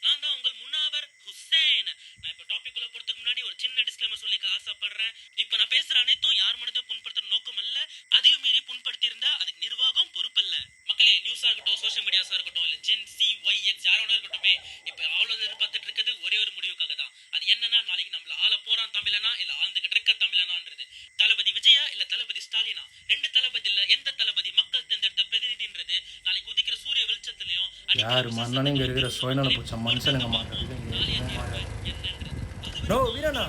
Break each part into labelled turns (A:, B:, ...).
A: நான் தான் உங்கள் முன்னாவர் ஹுசேன். நான் இப்ப டாபிக் உள்ள போறதுக்கு முன்னாடி ஒரு சின்ன டிஸ்க்ளைமர் சொல்லிக்க ஆசைப்படுறேன். இப்ப நான் பேசுற அனைத்தும் யார் மனதையும் புண்படுத்துற நோக்கம் அல்ல. அதையும் மீறி புண்படுத்தி இருந்தா அதுக்கு நிர்வாகம் பொறுப்பல்ல. மக்களே, நியூஸா இருக்கட்டும், சோஷியல் மீடியாஸா இருக்கட்டும், இல்ல ஜென் சி ஒய் எக்ஸ் யாரோட இருக்கட்டுமே, இப்ப அவ்வளவு எதிர்பார்த்துட்டு இருக்கிறது ஒரே ஒரு முடிவுக்காக தான். அது என்னன்னா, நாளைக்கு நம்மள ஆள போறான் தமிழனா இல்ல ஆழ்ந்துகிட்டு இருக்க தமிழனான்றது. தளபதி விஜயா இல்ல தளபதி ஸ்டாலினா? ரெண்டு தளபதி இல்ல, எந்த தளபதி மக்கள் தேர்ந்தெடுத்த பிரதிநிதின்றது நாளைக்கு உதிக்கிற சூரிய வெளிச்சத்திலையும்
B: யார் மன்னனும் இங்கே இருக்கிற சுயநல பூச்ச மனுஷனுங்க மாட்டாங்க. நோ வீரண்ணா.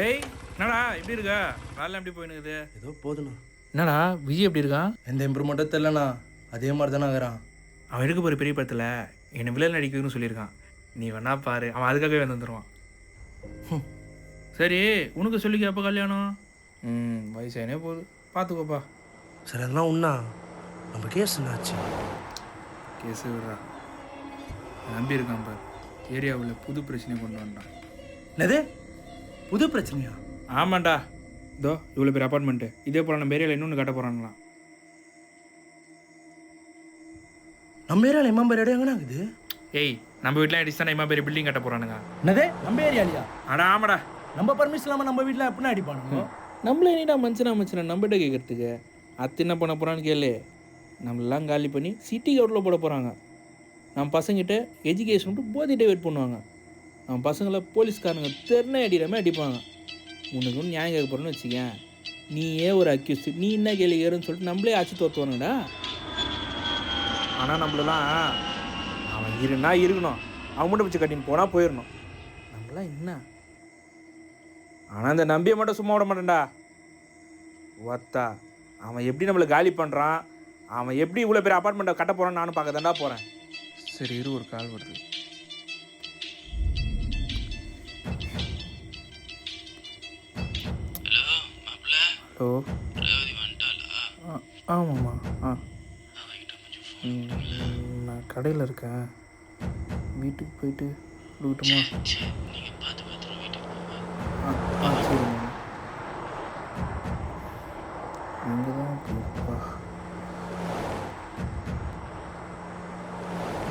C: ஏய், என்னடா எப்படி இருக்கா? வேலை எப்படி போயினுக்குது?
B: ஏதோ போதுண்ணா.
C: என்னடா விஜய் எப்படி இருக்கான்?
B: எந்த இம்ப்ரூவ்மெண்ட்டும் தெரியலண்ணா. அதே மாதிரி தானே ஆகிறான்.
C: அவன் எடுக்க போகிற பெரிய படத்தில் என்னை வில்லன் நடிக்கணும்னு சொல்லியிருக்கான். நீ வேணா பாரு, அவன் அதுக்காகவே வந்துடுவான். சரி, உனக்கு சொல்லிக்க எப்போ கல்யாணம்? வயசானே போகுது, பார்த்துக்கோப்பா.
B: சரி, அதெல்லாம் உண்ணா. நம்ம கேஸ் என்னாச்சு?
C: கேஸு விடுறா, நம்பி இருக்கான் பாரு. ஏரியாவில் புது பிரச்சனை கொண்டு வந்தான்.
B: என்னது புது பிரச்சனையா?
C: ஆமாண்டா, இதோ இவ்வளோ பேர் அப்பார்ட்மெண்ட்டு. இதே போல் நம்ம ஏரியாவில் இன்னொன்று கட்ட போகிறாங்களாம்.
B: நம்ம ஏரியாவில் எம்மா இடம் எங்கன்னா இருக்குது?
C: ஏய், நம்ம வீட்டில் அடிச்சு தான் இம்மா பேர் பில்டிங் கட்ட போகிறானுங்க.
B: என்னது நம்ம ஏரியாலியா?
C: ஆடா ஆமாடா.
B: நம்ம பர்மிஷன் இல்லாமல் நம்ம வீட்டில் எப்படின்னா அடிப்பானுங்க?
C: நம்மள என்னடா மனுஷனா நம்மகிட்ட கேட்குறதுக்கு? அத்து என்ன பண்ண போகிறான்னு கேளு. நம்மளெல்லாம் காலி பண்ணி சிட்டி கவுட்டில் போட போகிறாங்க. நம்ம பசங்கிட்ட எஜுகேஷன் விட்டு போதிட்டே வெயிட் பண்ணுவாங்க. நம்ம பசங்களை போலீஸ்காரங்க தெருனே அடிக்கிறமே அடிப்பாங்க. உனக்கு ஒன்று நியாயம் கேட்க போகிறேன்னு வச்சுக்கேன், நீயே ஒரு அக்யூஸ்ட், நீ என்ன கேள்வி கேறுன்னு சொல்லிட்டு நம்மளே ஆச்சு தோற்றுவானுங்கடா. ஆனால் நம்மளெல்லாம் அவன் இருன்னா இருக்கணும், அவன் மட்டும் வச்சு கட்டின்னு போனால் போயிடணும். நம்மளாம் என்ன? ஆனால் அந்த நம்பியை மட்டும் சும்மா விட மாட்டேன்டா. ஒத்தா அவன் எப்படி நம்மளை காலி பண்ணுறான், அவன் எப்படி இவ்வளோ பேர் அப்பார்ட்மெண்ட்டை கட்ட போகிறான்னு நானும் பார்க்க தான்டா போகிறேன். சரி இரு, ஒரு கால் வருது. ஹலோ, ஆமாம்மா. நான் கடையில் இருக்கேன், வீட்டுக்கு போயிட்டு கொடுக்கட்டுமா? சரிம்மா, இங்கே தான் போப்பா.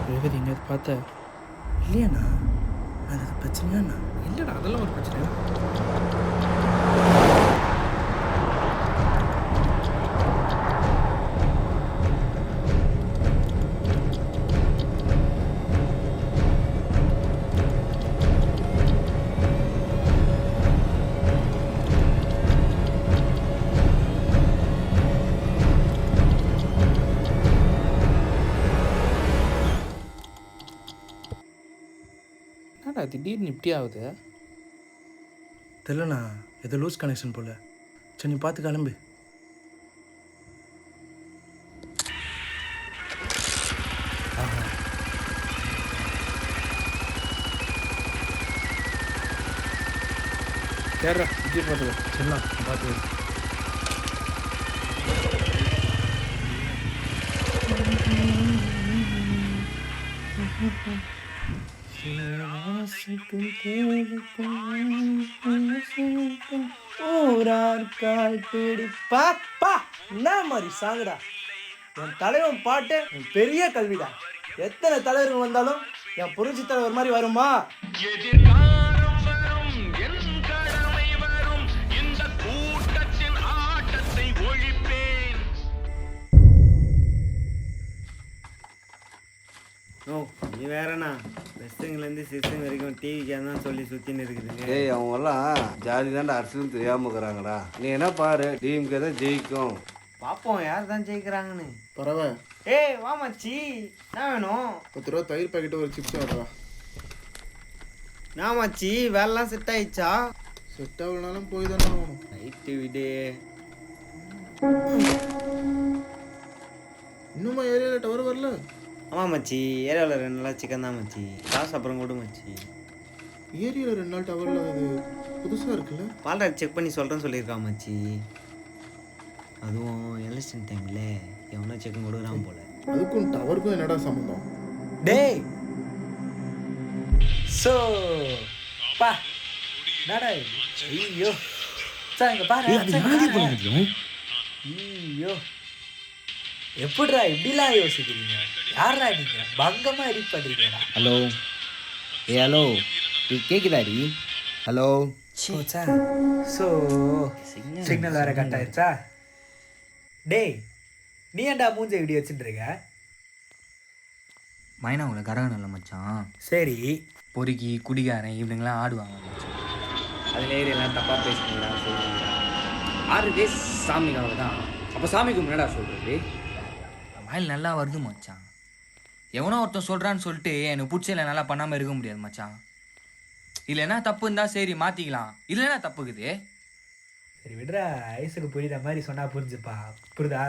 C: எழுபது எங்கேயாவது பார்த்த?
B: இல்லையாண்ணா, அது பிரச்சனையாண்ணா?
C: இல்லைடா, அதெல்லாம் ஒரு பிரச்சனை. என்னடா திடீர்னு இப்படி ஆகுது?
B: தெரியலண்ணா, ஏதோ லூஸ் கனெக்ஷன் போல். சரி, நீ பார்த்து கிளம்பு.
C: சரிடா, விஜய் பார்த்துக்கோ.
B: சரிண்ணா, பார்த்து. என்ன மாதிரி சாங்குடா? என் தலைவன் பாட்டு என் பெரிய கல்விடா. எத்தனை தலைவர்கள் வந்தாலும் என் புரிஞ்சு தலைவர் மாதிரி வருமா?
D: ஓ, நீ வேறண்ணா பெஸ்ட்டுங்கலேருந்து சிஸ்டங்க வரைக்கும் டிவிக்கு தான் சொல்லி சுற்றின்னு இருக்குதுங்க.
E: ஏய், அவங்கெல்லாம் ஜாதி தாண்டா அரசியலும் தெரியாமல் இருக்கிறாங்கடா. நீ என்ன பாரு, டிஎம்கே தான் ஜெயிக்கும்.
D: பார்ப்போம் யார் தான் ஜெயிக்கிறாங்கன்னு.
F: பரவா.
D: ஏய் வா மச்சி, என்ன வேணும்?
F: 10 ரூபா தயிர் பாக்கெட்டு ஒரு சிப்ஸ் ஆடுறா.
D: நான் மச்சி, வேலைலாம் செட் ஆயிடுச்சா?
F: செட் ஆகலனாலும் போய் தானே ஆகணும்.
D: நைட்டு விடு.
F: இன்னுமா ஏரியாவில் டவர் வரல?
D: ஆமாம் மச்சி, ஏரியாவில் 2 நாளாக சிக்கன் தான் மச்சி. காசு அப்புறம் கொடு மச்சி.
F: ஏரியாவில் 2 நாள் டவரில் அது புதுசாக இருக்குல்ல?
D: பால்ராஜ் செக் பண்ணி சொல்கிறேன்னு சொல்லியிருக்கான் மச்சி. அதுவும் எலெக்ஷன் டைமில் எவனோ செக் கொடுக்குறான் போல.
F: அதுக்கும் டவருக்கும் என்னடா சம்மந்தம்?
B: டேய் சோ பா நடா. ஐயோ சாங்க பாரு. ஐயோ எப்படிடா இப்படிலாம் யோசிக்கிறீங்க? யாரா நீங்க? பங்கமாக எடிட் பண்ணுறீங்களா?
C: ஹலோ,
D: ஏ ஹலோ நீ கேக்குதாடி? ஹலோ
B: போச்சா ஸோ சிக்னல் வேற கட் ஆயிடுச்சா? டேய் நீ ஏன்டா மூஞ்ச இப்படி வச்சுட்டு இருக்க?
G: மைனாவில் கரகம் இல்லை மச்சான்.
B: சரி
G: பொறுக்கி குடிகாரன் இவனுங்களாம் ஆடுவாங்க மச்சான். அதில் ஏரியெல்லாம் தப்பாக பேசுனீங்களா சொல்லுறீங்களா? ஆடுறதே சாமிக்காக தான். அப்போ சாமிக்கு முன்னாடா சொல்கிறது? மயில் நல்லா வருது மச்சான். எவனோ ஒருத்தன் சொல்கிறான்னு சொல்லிட்டு எனக்கு பிடிச்சல நல்லா பண்ணாமல் இருக்க முடியாது மச்சான். இல்லைன்னா தப்பு இருந்தால் சரி மாற்றிக்கலாம், இல்லைன்னா தப்புக்குது.
B: சரி விடுறா, ஐஸுக்கு புரியுற மாதிரி சொன்னா புரிஞ்சுப்பா. புரியுதா?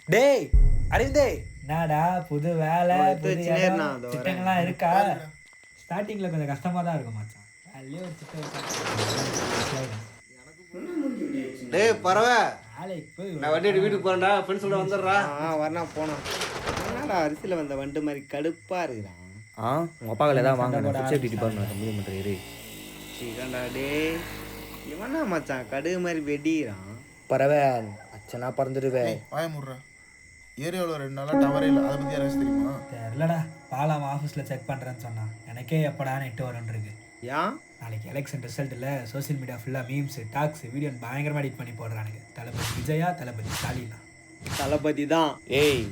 B: டேய் அரவிந்தே, என்னடா புது வேலை புது திட்டங்கள்லாம் இருக்கா? ஸ்டார்டிங்ல கொஞ்சம் கஷ்டமா தான் இருக்கும் மச்சான். அதுலயே ஒரு
E: டேய் பரவா,
B: வேலைக்கு போய்
E: நான் வண்டி வீட்டுக்கு போறேன்டா, ஃப்ரெண்ட்ஸோட வந்துடுறா.
D: வரனா போனோம். என்னடா அரிசியில் வந்த வண்டு மாதிரி கடுப்பாக இருக்கிறான்.
G: உங்கள் அப்பாவில் தான் வாங்க சேஃப்டி டிபார்ட்மெண்ட் முடிவு பண்ணுறாரு.
D: சீக்கிரம்டா டே. இவனா மச்சான் கடுகு மாதிரி வெடிக்கிறான்.
G: பரவாயில்ல அச்சனா பறந்துடுவேன்.
F: வாய முடுறா. ஏரியாவில் 2 நாளாக டவரே இல்லை. அதை பற்றி யாராச்சும் தெரியுமா?
B: தெரியலடா, பாலாம் ஆஃபீஸில் செக் பண்ணுறேன்னு சொன்னான். எனக்கே எப்படா நெட்டு வரும்னு இருக்கு.
D: ஏன்?
B: நாளைக்கு எலெக்ஷன் ரிசல்ட்டில் சோசியல் மீடியா ஃபுல்லாக மீம்ஸ் டாக்ஸ் வீடியோ பயங்கரமாக எடிட் பண்ணி போடுறானுங்க. தளபதி விஜயா தளபதி ஸ்டாலினா.
D: தளபதி தான்.
G: ஏய்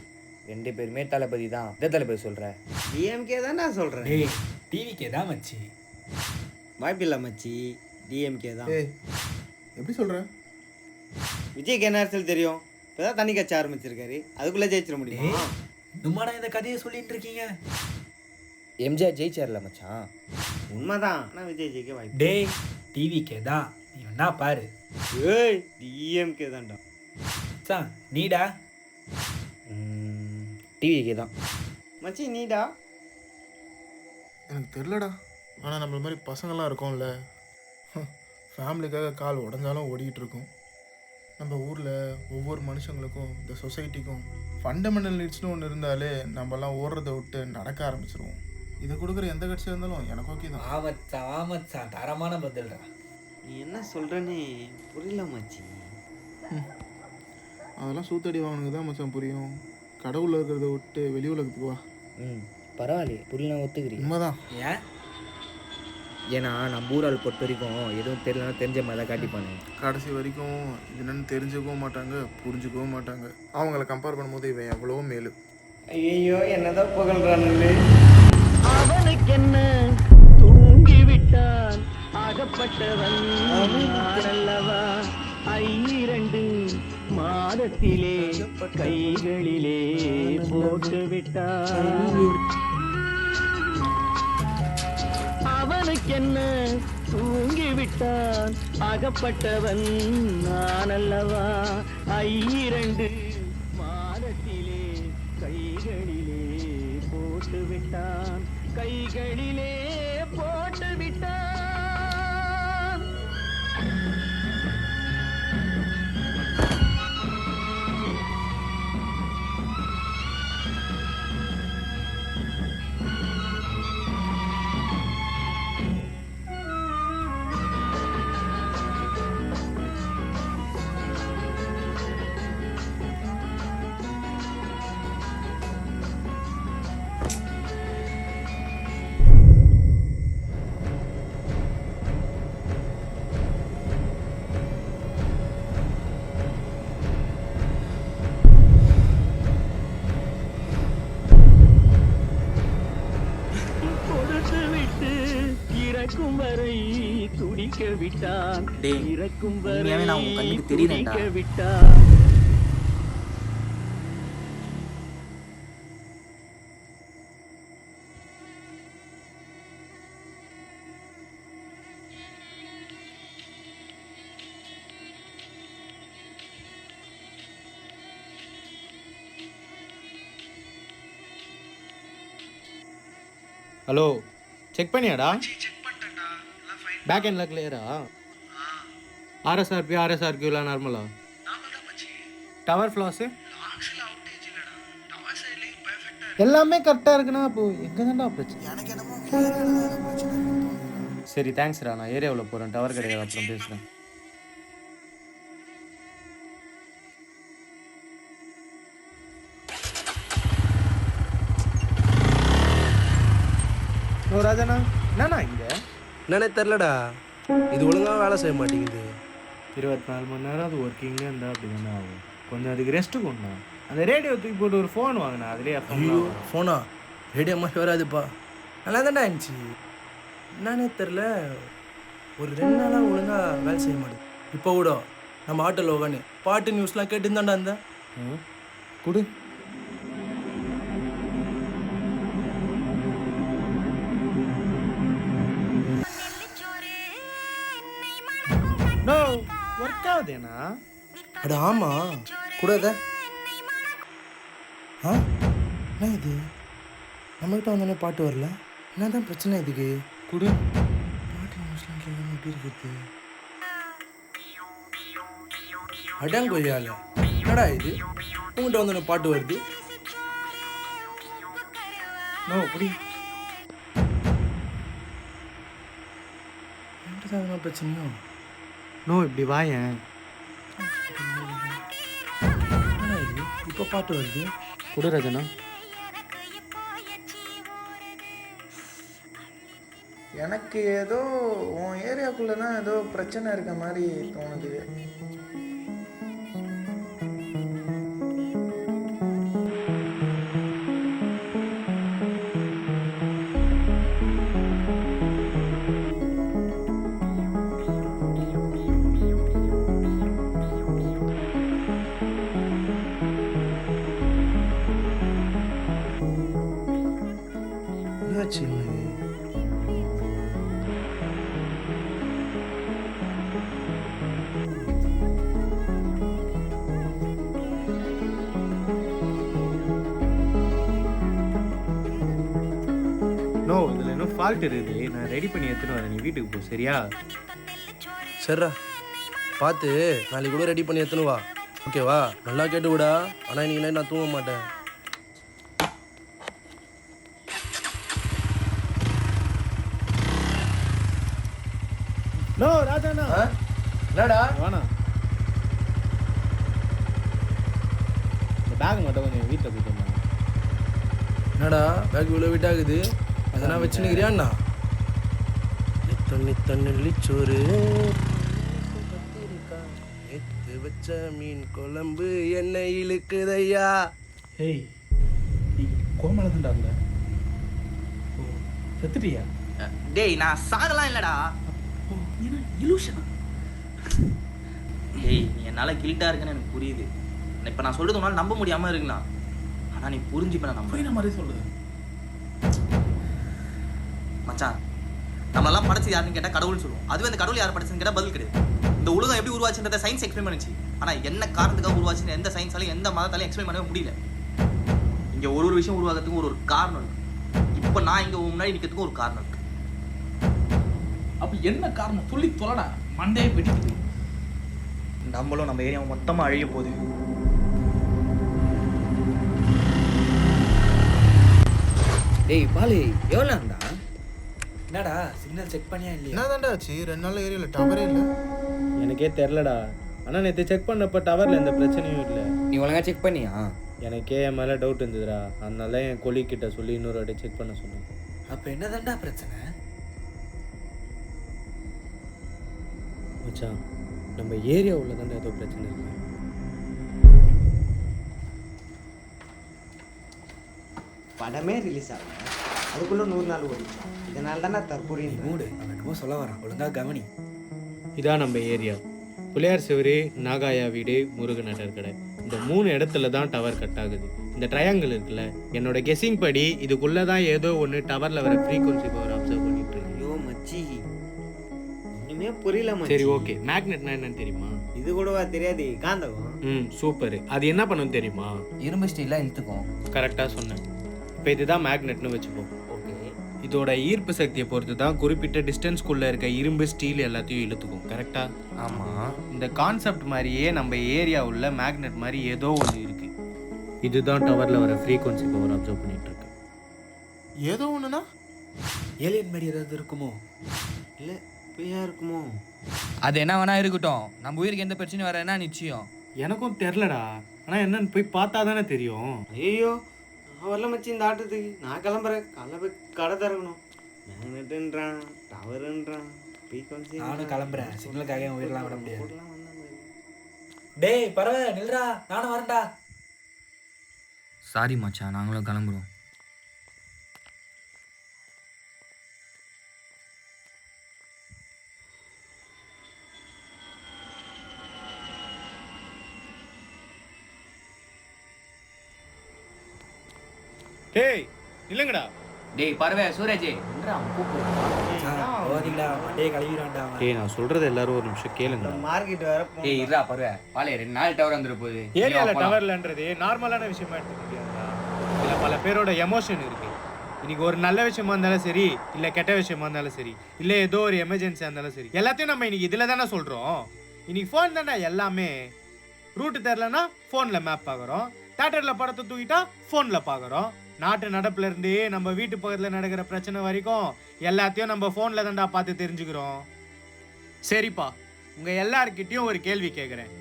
G: 2 பேருமே தளபதி தான். எந்த தளபதி சொல்கிற?
D: டிஎம்கே தான் நான் சொல்கிறேன்.
B: டேய் டிவிக்கே தான் மச்சி.
D: வாய்ப்பில்லை மச்சி, டிஎம்கே தான்.
F: ஏய் எப்படி சொல்கிறேன்?
D: விஜய்க்கு என்ன அரசியல் தெரியும்? இப்போதான் தண்ணி கட்சி ஆரம்பிச்சிருக்காரு, அதுக்குள்ளே ஜெயிச்சிட முடியுமா?
B: இன்னுமாடா இந்த கதையை சொல்லிட்டு இருக்கீங்க?
G: எம்ஜிஆர் ஜெயிச்சார்ல மச்சான்.
D: உண்மைதான், ஆனால் விஜய் ஜெயிக்க வாய்ப்பு.
B: டேய் டிவிக்கே தான், நீ என்ன பாரு.
D: ஏய் டிஎம்கே தான்டா.
B: சார் நீடா?
G: டிவிக்கே தான்
D: மச்சி நீடா?
F: எனக்கு தெரிலடா. ஆனால் நம்மள மாதிரி பசங்கள்லாம் இருக்கோம்ல, ஃபேமிலிக்காக கால் உடஞ்சாலும் ஓடிக்கிட்டு இருக்கோம். நம்ம ஊரில் ஒவ்வொரு மனுஷங்களுக்கும் இந்த சொசைட்டிக்கும் ஃபண்டமெண்டல் நீட்ஸ்னு ஒன்று இருந்தாலே நம்மலாம் ஓடுறதை விட்டு நடக்க ஆரம்பிச்சிருவோம். இதை கொடுக்குற எந்த கட்சியாக இருந்தாலும் எனக்கு ஓகே தான்.
B: ஆமச்சான் தரமான பதில்டா.
D: நீ என்ன சொல்கிறேன்னு புரியல மச்சி.
F: அதெல்லாம் சூத்தடி வாங்கினது தான் மச்சான் புரியும். கடவுளில் இருக்கிறத விட்டு வெளி உலகத்துக்கு வா.
G: பரவாயில்லையே, புரியலாம் ஒத்துக்கிறீங்க.
F: உண்மைதான்.
B: ஏன்?
G: ஏன்னா நம்ம ஊரால் பொறுத்த வரைக்கும் எதுவும் தெரியலன்னா தெரிஞ்ச மாதிரி தான் காட்டிப்பானு.
F: கடைசி வரைக்கும் இது என்னன்னு தெரிஞ்சுக்கவும் மாட்டாங்க, புரிஞ்சுக்கவும் மாட்டாங்க. அவங்கள கம்பேர் பண்ணும்போது இவன் எவ்வளோ மேலு.
D: ஐயோ என்னதான் புகழ்றானுங்களே.
H: அவனுக்கென்ன தூங்கிவிட்டான் அகப்பட்டவன் அல்லவா. 2 மாதத்திலே கைகளிலே போட்டு விட்டான். அவனுக்கென்ன தூங்கிவிட்டான் அகப்பட்டவன் நான் அல்லவா. 2 மாதத்திலே கைகளிலே போட்டு விட்டான், கைகளிலே போட்டு விட்டான். இறக்கும் வரை துடிக்க விட்டான், இறக்கும் வரை துடிக்க விட்டான்.
C: Hello check பண்ணியாடா? பேக் எண்டில் கிளியரா? ஆர்எஸ்ஆர்பி ஆர்எஸ்ஆர்கியூலாம் நார்மலா? டவர் ஃப்ளாஸு எல்லாமே கரெக்டாக இருக்குண்ணா. அப்போ எங்கே தான்டா பிரச்சனை? சரி தேங்க்ஸ்டா, நான் ஏரியாவில் போகிறேன், டவர் கிடையாது, அப்புறம் பேசுகிறேன்.
B: ஹலோ ராஜாண்ணா, என்னண்ணா இங்கே?
I: என்னன்னே தெரிலடா, இது ஒழுங்காக வேலை செய்ய மாட்டேங்குது.
B: 24 மணி நேரம் அது ஒர்க்கிங்லேயே இருந்தால் அப்படி தானே ஆகும். கொஞ்சம் அதுக்கு ரெஸ்ட்டு கொண்டா. அந்த ரேடியோ தூக்கி போட்டு ஒரு ஃபோன் வாங்கினா, அதுலேயே
I: ஐயோ ஃபோனா ரேடியோ மாதிரி வராதுப்பா. நல்லா தான்டா இருந்துச்சு. என்னன்னே தெரில, ஒரு 2 நாளாக ஒழுங்காக வேலை செய்ய மாட்டேங்குது. இப்போ கூட நம்ம ஆட்டோவில் உட்காந்து பாட்டு நியூஸ்லாம் கேட்டுருந்தாண்டா இருந்தேன்.
B: கொடு. நோ ஒர்க் ஆகுதேண்ணா.
I: அட ஆமாம் கூட இதை. ஆ என்ன இது, நம்மகிட்ட வந்தோடனே பாட்டு வரல, என்ன தான் பிரச்சனை இதுக்கு?
B: கொடு.
I: பாட்டு நியூஸ்லாம் கேட்கணும் எப்படி இருக்குது? அடங்கொய்யால என்னடா இது, உங்கள்கிட்ட வந்தோடனே பாட்டு வருது.
B: நோ புடி.
I: என்கிட்ட தான் எதனா பிரச்சனையோ?
B: நோ இப்படி வாயேன்.
I: என்னடா இது, இப்போ பாட்டு வருது.
B: கொடு ராஜாண்ணா.
F: எனக்கு ஏதோ உன் ஏரியாக்குள்ளே தான் ஏதோ பிரச்சனை இருக்க மாதிரி தோணுது.
I: என்னாச்சு இவனுக்கு?
B: நோ இதில் இன்னும் ஃபால்ட் இருக்குது. நான் ரெடி பண்ணி எடுத்துன்னு வரேன், நீ வீட்டுக்கு போ சரியா?
I: சரிடா, பார்த்து நாளைக்கு கூட ரெடி பண்ணி எடுத்துன்னு வா, ஓகேவா? நல்லா கேட்டு விடா, ஆனால் இன்னைக்கு நைட் நான் தூங்க மாட்டேன்.
B: நோ ராஜாண்ணா.
I: என்னடா
B: வேணாம், இந்த பேக் மட்டும் கொஞ்சம் வீட்டில் போயிட்டு வந்தேன்.
I: என்னடா பேக் இவ்வளோ வீட்டாகுது, அதெல்லாம் வச்சுன்னுக்கிறியாண்ணா? தண்ணி சோறு எடுத்து வச்ச மீன் குழம்பு என்ன இழுக்குதையா.
C: ஏய் நீ கோமலதுண்டா இல்லை, செத்துட்டியா?
G: டேய் நான் சாகலாம் இல்லடா.
C: ஏன்னா இலூஷனா?
G: டேய் நீ என்னால் கில்ட்டாக இருக்குன்னு எனக்கு புரியுது. இப்போ நான் சொல்கிறது உன்னால் நம்ப முடியாமல் இருக்கலாம், ஆனால் நீ புரிஞ்சுப்ப நான்
C: புரியுற மாதிரி சொல்லுது.
G: மச்சான் நம்மளெல்லாம் படைச்சது யாருன்னு கேட்டால் கடவுள்னு சொல்லுவோம். அதுவே அந்த கடவுள் யார் படைச்சுன்னு கேட்டால் பதில் கிடையாது. இந்த உலகம் எப்படி உருவாச்சுன்றதை சயின்ஸ் எக்ஸ்பிளைன் பண்ணிச்சு, ஆனால் என்ன காரணத்துக்காக உருவாச்சுன்னு எந்த சயின்ஸாலையும் எந்த மதத்தாலையும் எக்ஸ்பிளைன் பண்ணவே முடியல. இங்கே ஒரு விஷயம் உருவாகிறதுக்கு ஒரு காரணம் இருக்குது. இப்போ நான் இங்கே முன்னாடி நிற்கிறதுக்கும் ஒரு காரணம் இருக்குது.
C: அப்போ என்ன காரணம் சொல்லி தொலைடா, மண்டையே வெடிக்குது.
G: நம்மளும் நம்ம ஏரியாவை மொத்தமாக அழிய போகுது.
D: டேய் பாலு எவ்வளோ இருந்தா? என்னடா சிக்னல் செக் பண்ணியா இல்லையா?
F: என்ன தாண்டா ஆச்சு, 2 நாள் ஏரியாவில் டவரே இல்லை.
B: எனக்கே தெரிலடா, ஆனால் நேற்று செக் பண்ணப்போ டவரில் எந்த பிரச்சனையும் இல்லை.
D: நீ ஒழுங்கா செக் பண்ணியா?
B: எனக்கே என் மேலே டவுட் இருந்ததுடா, அதனால தான் என் கொலி கிட்ட சொல்லி இன்னொரு வாட்டி செக் பண்ண சொன்னேன்.
D: அப்போ என்னதான்டா பிரச்சனை?
B: மச்சான் நம்ம ஏரியா உள்ள தானே ஏதோ பிரச்சனை இருக்கு.
D: படமே ரிலீஸ் ஆகல, அதுக்குள்ளே 100 நாள் ஓடிச்சு. இதனால தானே தற்போது மூடு அவனுக்கு சொல்ல வரான், ஒழுங்காக கவனி.
B: இதான் நம்ம ஏரியா. பிள்ளையார் சிவரு, நாகாயா வீடு, முருகன் நட்டர் கடை, இந்த 3 இடத்துல தான் டவர் கட் ஆகுது. இந்த ட்ரையாங்கிள் இருக்குல்ல, என்னோட கெஸ்ஸிங் படி இதுக்குள்ளே தான் ஏதோ ஒன்று டவரில் வர ஃப்ரீக்வன்சி பவர் அப்சர்வ் பண்ணிட்டு இருக்கு.
D: ஐயோ மச்சி ஒன்றுமே புரியல மச்சி.
B: சரி ஓகே, மேக்னெட்னா என்னன்னு தெரியுமா?
D: இது கூடவா தெரியாது? காந்தகம்.
B: சூப்பர். அது என்ன பண்ணும் தெரியுமா?
D: இரும்பு ஸ்டீலாக இழுத்துக்கும்.
B: கரெக்டாக சொன்னேன். இப்போ இதுதான் மேக்னெட்னு வச்சுப்போம்.
D: ஓகே,
B: இதோட ஈர்ப்பு சக்தியை பொறுத்து தான் குறிப்பிட்ட டிஸ்டன்ஸ்குள்ளே இருக்க இரும்பு ஸ்டீல் எல்லாத்தையும் இழுத்துக்கும். கரெக்டா?
D: ஆமாம்.
B: இந்த கான்செப்ட் மாதிரியே நம்ம ஏரியா உள்ள மேக்னெட் மாதிரி ஏதோ ஒன்று இருக்கு. இதுதான் டவரில் வர ஃப்ரீக்வன்சி பவர் அப்சர்வ் பண்ணிட்டு இருக்கு.
F: ஏதோ ஒன்றுனா
D: ஏலியன் மாதிரி ஏதாவது இருக்குமோ, இல்லை பேயா இருக்குமோ?
G: அது என்ன வேணா இருக்கட்டும், நம்ம உயிருக்கு எந்த பிரச்சனையும் வரேன்னா நிச்சயம்.
B: எனக்கும் தெரிலடா, ஆனால் என்னன்னு போய் பார்த்தா தானே தெரியும்.
D: ஐயோ நான் வரல மச்சி இந்த ஆட்டத்துக்கு. நான் கிளம்புறேன், காலைல போய் கடை திறக்கணும்.
B: மேக்னெட்டுன்றான், டவருன்றான், frequency
I: நானும் கிளம்புறேன். சிக்னலுக்காக என் உயிரெலாம் விட முடியாது. டேய் பரவ நில்றா, நானும் வரேன்டா.
G: சாரி மச்சான், நாங்களும் கிளம்புறோம்.
B: டேய் இல்லைங்கடா.
G: டேய் பரவே சூரஜே
I: ஓதிங்கடா, வண்டியை கழுவிடான்டா.
B: டேய் நான் சொல்றது எல்லாரும் ஒரு நிமிஷம் கேளுங்கடா.
D: மார்க்கெட் வேற
G: டேய் இருடா பரவே, பாலே 2 நாள் டவர் வந்துட போகுது.
B: ஏரியால டவர்லன்றது நார்மலான விஷயமா எடுத்துக்க முடியாதுடா. இதுல பல பேரோட எமோஷன் இருக்கு. இன்னைக்கு ஒரு நல்ல விஷயமா இருந்தாலும் சரி, இல்ல கெட்ட விஷயமா இருந்தாலும் சரி, இல்ல ஏதோ ஒரு எமர்ஜென்சியா இருந்தாலும் சரி, எல்லாத்தையும் நம்ம இன்னைக்கு இதுல தானே சொல்றோம். இன்னைக்கு ஃபோன் தானே எல்லாமே. ரூட்டு தெரிலனா ஃபோன்ல மேப் பார்க்குறோம், தேட்டர்ல படத்தை தூக்கிட்டா ஃபோன்ல பார்க்குறோம். நாட்டு நடப்புல இருந்து நம்ம வீட்டு பக்கத்தில் நடக்கிற பிரச்சனை வரைக்கும் எல்லாத்தையும் நம்ம ஃபோனில் தான்டா பார்த்து தெரிஞ்சுக்கிறோம். சரிப்பா, உங்கள் எல்லாருக்கிட்டையும் ஒரு கேள்வி கேட்குறேன்.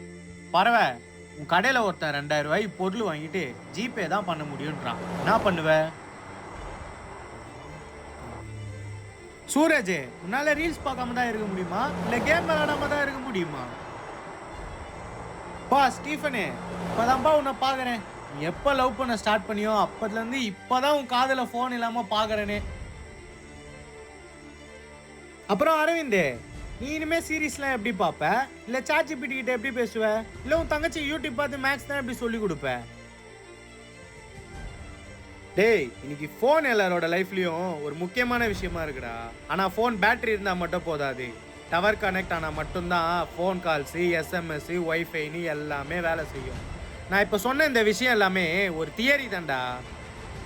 B: பரவ, உன் கடையில் ஒருத்தன் 2000 ரூபாய் பொருள் வாங்கிட்டு ஜிபே தான் பண்ண முடியுன்றான், என்ன பண்ணுவ? சூரஜ், உன்னால ரீல்ஸ் பார்க்காம தான் இருக்க முடியுமா, இல்லை கேம் விளையாடாம தான் இருக்க முடியுமா? பா ஸ்டீஃபனு, இப்போதான்ப்பா உன்னை பார்க்குறேன். நீ எப்போ லவ் பண்ண ஸ்டார்ட் பண்ணியோ அப்போதுலேருந்து இப்போதான் உன் காதில் ஃபோன் இல்லாமல் பார்க்குறேனே. அப்புறம் அரவிந்த், நீ இனிமேல் சீரீஸ்லாம் எப்படி பார்ப்ப, இல்லை சாட்ஜிபிடி கிட்ட எப்படி பேசுவ, இல்லை உன் தங்கச்சி யூடியூப் பார்த்து மேக்ஸ் தான் எப்படி சொல்லி கொடுப்ப? டேய், இன்னைக்கு ஃபோன் எல்லாரோட லைஃப்லேயும் ஒரு முக்கியமான விஷயமா இருக்குடா. ஆனால் ஃபோன் பேட்டரி இருந்தால் மட்டும் போதாது. டவர் கனெக்ட் ஆனால் மட்டும்தான் ஃபோன் கால்ஸு, எஸ்எம்எஸ், ஒய்ஃபைன்னு எல்லாமே வேலை செய்யும். நான் இப்போ சொன்ன இந்த விஷயம் எல்லாமே ஒரு தியரி தான்டா.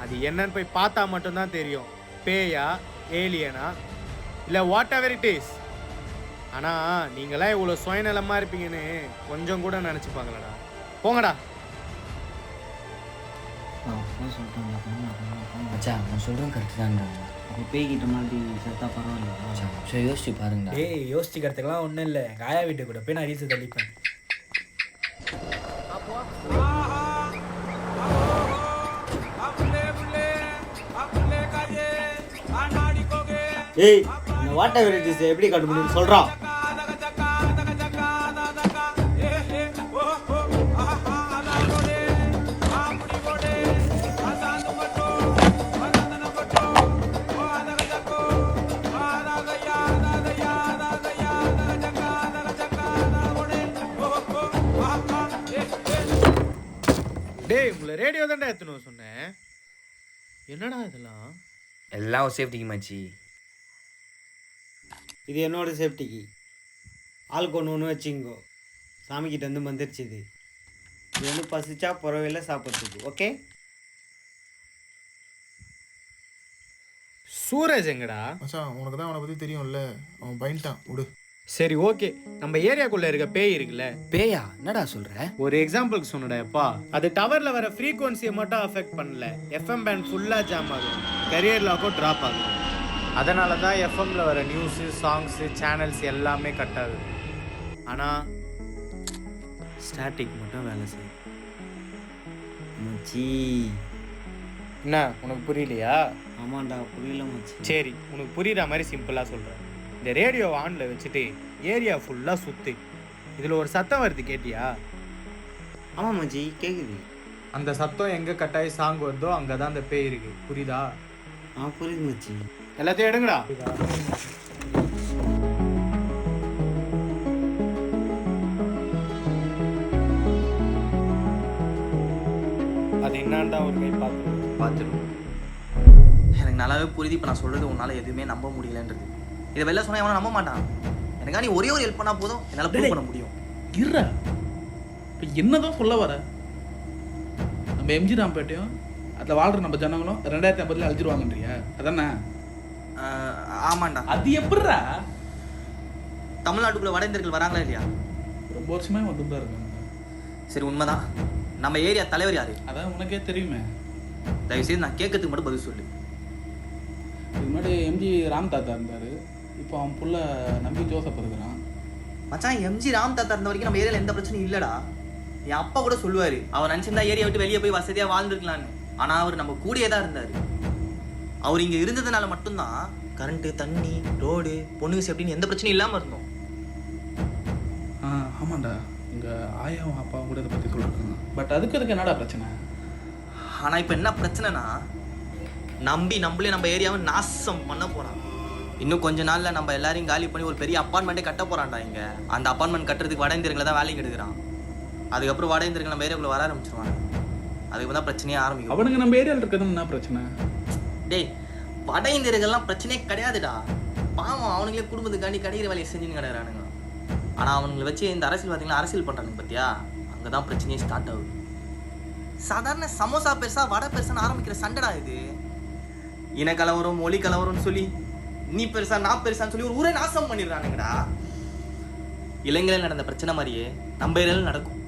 B: அது என்னன்னு போய் பார்த்தா மட்டும்தான் தெரியும். பேயா, ஏலியனா, இல்லை வாட் எவர் இட் இஸ். ஆனால் நீங்களாம் இவ்வளோ சுயநலமாக இருப்பீங்கன்னு கொஞ்சம் கூட நினச்சிப்பாங்களடா. போங்கடா.
G: மச்சான் நான் சொல்கிறேன் கரெக்டு தான்டா.
D: அப்போ பேய்கிட்ட மாதிரி செத்தா பரவாயில்ல.
G: சரி யோசிச்சு பாருங்கடா.
I: டேய் யோசிச்சுக்கிறதுக்கெல்லாம் ஒன்றும் இல்லை. எங்கள் ஆயா வீட்டு கூட போய் நான் ரீல்ஸை தள்ளிப்பேன்.
D: ஏய், இந்த வாட்டர் வெரைட்டிஸ் எப்படி கண்டுபிடின்னு சொல்கிறான்.
B: டேய், உங்களை ரேடியோ தான்டா எடுத்துன்னு சொன்னேன். என்னடா இதெல்லாம்?
G: எல்லாம் ஒரு சேஃப்டிக்கு மச்சி.
D: இது என்னோட சேஃப்டிக்கு. ஆளுக்கு ஒன்று வச்சுங்கோ. சாமிக்கிட்ட வந்து வந்துருச்சு. இது வந்து பசிச்சா புறவையில் சாப்பிட்றதுக்கு. ஓகே.
B: சூரஜ் எங்கடா?
F: மச்சான் உனக்கு தான் அவனை பற்றி தெரியும்ல, அவன் பயன்ட்டான் விடு.
B: சரி ஓகே, நம்ம ஏரியாக்குள்ள இருக்க பேய் இருக்குல்ல.
G: பேயா? என்னடா சொல்ற?
B: ஒரு எக்ஸாம்பிளுக்கு சொன்னடாப்பா, அது டவர்ல வர ஃப்ரீக்வன்சியை மட்டும் அஃபெக்ட் பண்ணல, எஃப்எம் பேண்ட் ஃபுல்லா ஜாம் ஆகுது, கரியர் லாக்கும் ட்ராப் ஆகுது. அதனால தான் எஃப்எம்ல வர நியூஸு, சாங்ஸு, சேனல்ஸ் எல்லாமே கட் ஆகுது. ஆனால் ஸ்டாட்டிக் மட்டும் வேலை செய்யும்.
D: மச்சி,
B: என்ன உனக்கு புரியலையா?
D: ஆமாண்டா, புரியல மச்சி.
B: சரி, உனக்கு புரியுற மாதிரி சிம்பிளாக சொல்கிறேன். இந்த ரேடியோ ஆனில் வச்சுட்டு ஏரியா ஃபுல்லாக சுற்று. இதில் ஒரு சத்தம் வருது, கேட்டியா?
D: ஆமாம் மச்சி, கேட்குது.
B: அந்த சத்தம் எங்கே கட்டாயி சாங் வருதோ அங்கே தான் அந்த பேய் இருக்கு. புரியுதா?
D: புரியுது மச்சி.
B: எல்லாத்தையும் எடுங்கடா. அது என்னான்டா ஒரு கை
A: பார்த்துடும். எனக்கு நல்லாவே புரியுது. இப்போ நான் சொல்கிறது உன்னால் எதுவுமே நம்ப முடியலன்றது. இதை வெளில சொன்னால் எவனும் நம்ப மாட்டான். எனக்கா நீ ஒரே ஒரு ஹெல்ப் பண்ணால் போதும், என்னால் ப்ரூவ் பண்ண முடியும்.
C: இருடா, இப்போ என்னதான் சொல்ல வர? நம்ம எம்ஜி ராம்பேட்டையும் அதில் வாழ்கிற நம்ம ஜனங்களும் 2050 அழிச்சிருவாங்கன்றியா? அதானே?
A: ஆமாண்டா.
C: அது எப்படிடா?
A: தமிழ்நாட்டுக்குள்ளே வட இந்தியர்கள் வராங்களா இல்லையா?
C: ரொம்ப வருஷமே வந்து தான் இருக்காங்க.
A: சரி, உண்மைதான். நம்ம ஏரியா தலைவர் யாரு?
C: அதான் உனக்கே தெரியுமே.
A: தயவுசெய்து நான் கேட்கறதுக்கு மட்டும் பதில் சொல்லு.
C: இது முன்னாடி எம்ஜி ராம் தாத்தா இருந்தார், இப்போ அவன் புள்ள நம்பி ஜோசப் இருக்கிறான்.
A: மச்சான், எம்ஜி ராம் தாத்தா இருந்த வரைக்கும் நம்ம ஏரியாவில் எந்த பிரச்சனையும் இல்லைடா. என் அப்பா கூட சொல்லுவார், அவர் நினச்சிருந்தா ஏரியா விட்டு வெளியே போய் வசதியாக வாழ்ந்துருக்கலான்னு. ஆனால் அவர் நம்ம கூடயே தான் இருந்தார். அவர் இங்கே இருந்ததுனால மட்டும்தான் கரண்ட்டு, தண்ணி, ரோடு, பொண்ணுங்க சேஃப்டின்னு எந்த பிரச்சனையும் இல்லாமல் இருந்தோம்.
C: ஆமாண்டா, எங்கள் ஆயாவும் அப்பாவும் கூட இதை பற்றி சொல்லியிருக்காங்க. பட் அதுக்கு என்னடா பிரச்சனை?
A: ஆனால் இப்போ என்ன பிரச்சனைனா, நம்மளே நம்ம ஏரியாவை நாசம் பண்ண போகிறான். இன்னும் கொஞ்ச நாளில் நம்ம எல்லாரையும் காலி பண்ணி ஒரு பெரிய அப்பார்ட்மெண்ட்டே கட்ட போகிறான்டா இங்கே. அந்த அப்பார்ட்மெண்ட் கட்டுறதுக்கு வட இந்தியர்களை தான் வேலைக்கு எடுக்கிறான். அதுக்கப்புறம் வட இந்தியர்கள் நம்ம ஏரியாவுக்குள்ள வர ஆரம்பிச்சிருவாங்க. அதுக்கு தான் பிரச்சனையே ஆரம்பிக்கும்.
C: அவனுங்க நம்ம ஏரியாவில் இருக்கிறது என்ன பிரச்சனை?
A: டேய், வட இந்தியர்கள்லாம் பிரச்சனையே கிடையாதுடா. பாவம், அவனுங்களே குடும்பத்துக்காண்டி கிடைக்கிற வேலையை செஞ்சுன்னு கிடைக்கிறானுங்க. ஆனால் அவனுங்களை வச்சு இந்த அரசியல்வாதிகளை அரசியல் பண்ணுறானுங்க பார்த்தியா, அங்கே தான் பிரச்சனையே ஸ்டார்ட் ஆகுது. சாதாரண சமோசா பெருசா வடை பெருசான்னு ஆரம்பிக்கிற சண்டைடா இது. இன கலவரம், மொழி கலவரம்னு சொல்லி நீ பெருசா நான் பெருசான்னு சொல்லி ஒரு ஊரே நாசம் பண்ணிடுறானுங்கடா. இலங்கையில் நடந்த பிரச்சனை மாதிரியே நம்ம ஏரியாவில் நடக்கும்,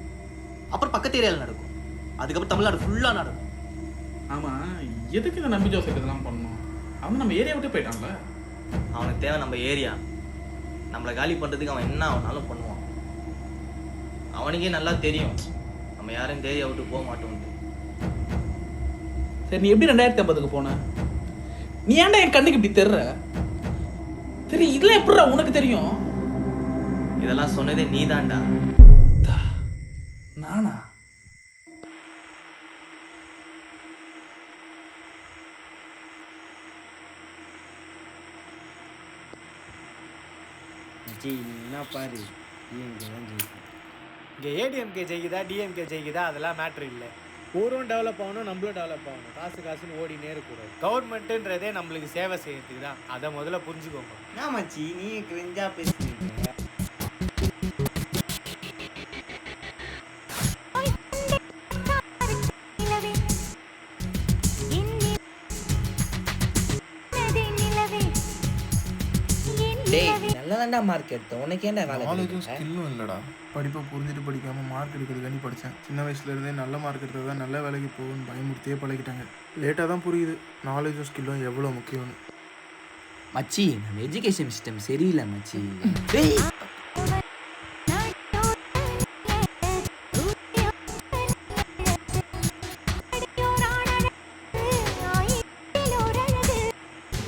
A: அப்புறம் பக்கத்து ஏரியாவில் நடக்கும், அதுக்கப்புறம் தமிழ்நாடு ஃபுல்லாக நடக்கும்.
C: ஆமாம், எதுக்கு இந்த நம்பி ஜோசப் இதெல்லாம் பண்ணணும்? அவன் நம்ம ஏரியா விட்டு போயிட்டான்ல.
A: அவனுக்கு தேவை நம்ம ஏரியா. நம்மளை காலி பண்ணுறதுக்கு அவன் என்ன ஆனாலும் பண்ணுவான். அவனுக்கே நல்லா தெரியும் நம்ம யாரும் இந்த ஏரியா விட்டு போக மாட்டோம்ட்டு.
C: சரி, நீ எப்படி 2050க்கு போன? நீ ஏன்டா என் கண்ணுக்கு இப்படி தெர்ற? சரி, இதெல்லாம் எப்படிடா உனக்கு தெரியும்?
A: இதெல்லாம் சொன்னதே நீதான்டா.
C: நானா?
D: மச்சி நீ என்ன பாரு, டிஎம்கே தான் ஜெயிக்கும்.
B: இங்கே ஏடிஎம்கே ஜெயிக்குதா டிஎம்கே ஜெயிக்குதா அதெல்லாம் மேட்ரு இல்லை. ஊரும் டெவலப் ஆகணும், நம்மளும் டெவலப் ஆகணும். காசுன்னு ஓடினே இருக்கக்கூடாது. கவர்மெண்ட்டுன்றதே நம்மளுக்கு சேவை செய்யறதுக்கு தான். அதை முதல்ல புரிஞ்சுக்கோங்க.
D: என்ன மச்சி நீ கிரிஞ்சா பேசுறீங்க?
G: நல்லதாண்டா மார்க் எடுத்தோம், உனக்கு ஏன்டா வேலை?
F: நாலேஜும் ஸ்கில்லும் இல்லைடா. படிப்பை புரிஞ்சுட்டு படிக்காமல் மார்க் எடுக்கிறதுக்காண்டி படித்தேன். சின்ன வயசுலேருந்தே நல்ல மார்க் எடுத்தது தான் நல்ல வேலைக்கு போகும்னு பயமுறுத்தியே பழகிட்டாங்க. லேட்டாக தான் புரியுது நாலேஜும் ஸ்கில்லும் எவ்வளோ முக்கியம்னு.
G: மச்சி, நம்ம எஜுகேஷன் சிஸ்டம் சரியில்லை மச்சி.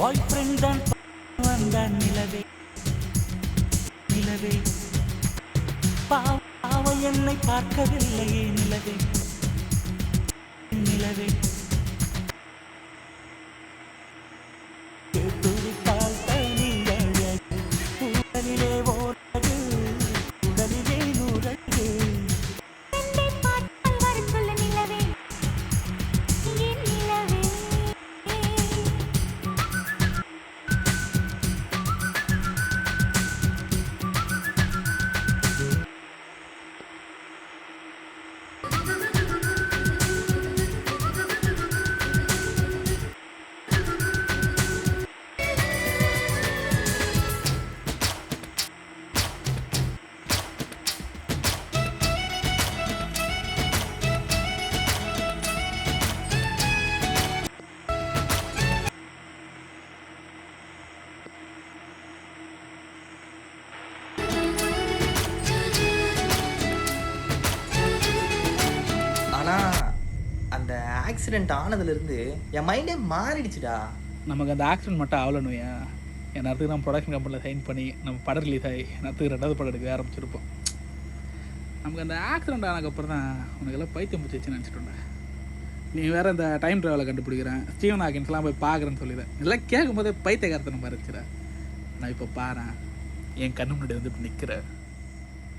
H: பாய் ஃப்ரெண்ட் தான் வந்தான் நிலவே நிலவே, பாவ என்னை பார்க்கவில்லையே நிலவே நிலவே, துடித்தால் தனி அழகு, உடலிலே ஓரகு, உடலிலே நூறகு.
A: ஆக்சிடென்ட் ஆனதுலேருந்து என் மைண்டே மாறிடுச்சுடா.
C: நமக்கு அந்த ஆக்சிடென்ட் மட்டும் ஆகலனுயா, நேரத்துக்கு நம்ம ப்ரொடக்ஷன் கம்பெனியில் சைன் பண்ணி நம்ம படம் ரிலீஸ் ஆகி நேரத்துக்கு 2வது படம் எடுக்க ஆரம்பிச்சிருப்போம். நமக்கு அந்த ஆக்சிடென்ட் ஆனதுக்கப்புறம் தான் உனக்கெல்லாம் பைத்தியம் பிடிச்சிச்சுன்னு நினச்சிட்டோண்டா. நீ வேறு இந்த டைம் ட்ராவலை கண்டுபிடிக்கிறேன், ஸ்டீவன் ஹாக்கின்ஸ்லாம் போய் பார்க்குறேன்னு சொல்லிடுறேன். இதெல்லாம் கேட்கும் போதே பைத்தியக்காரத்தனை பாருச்சுடா. நான் இப்போ பாறேன், என் கண்ணு முன்னாடி வந்து இப்போ நிற்கிறேன்.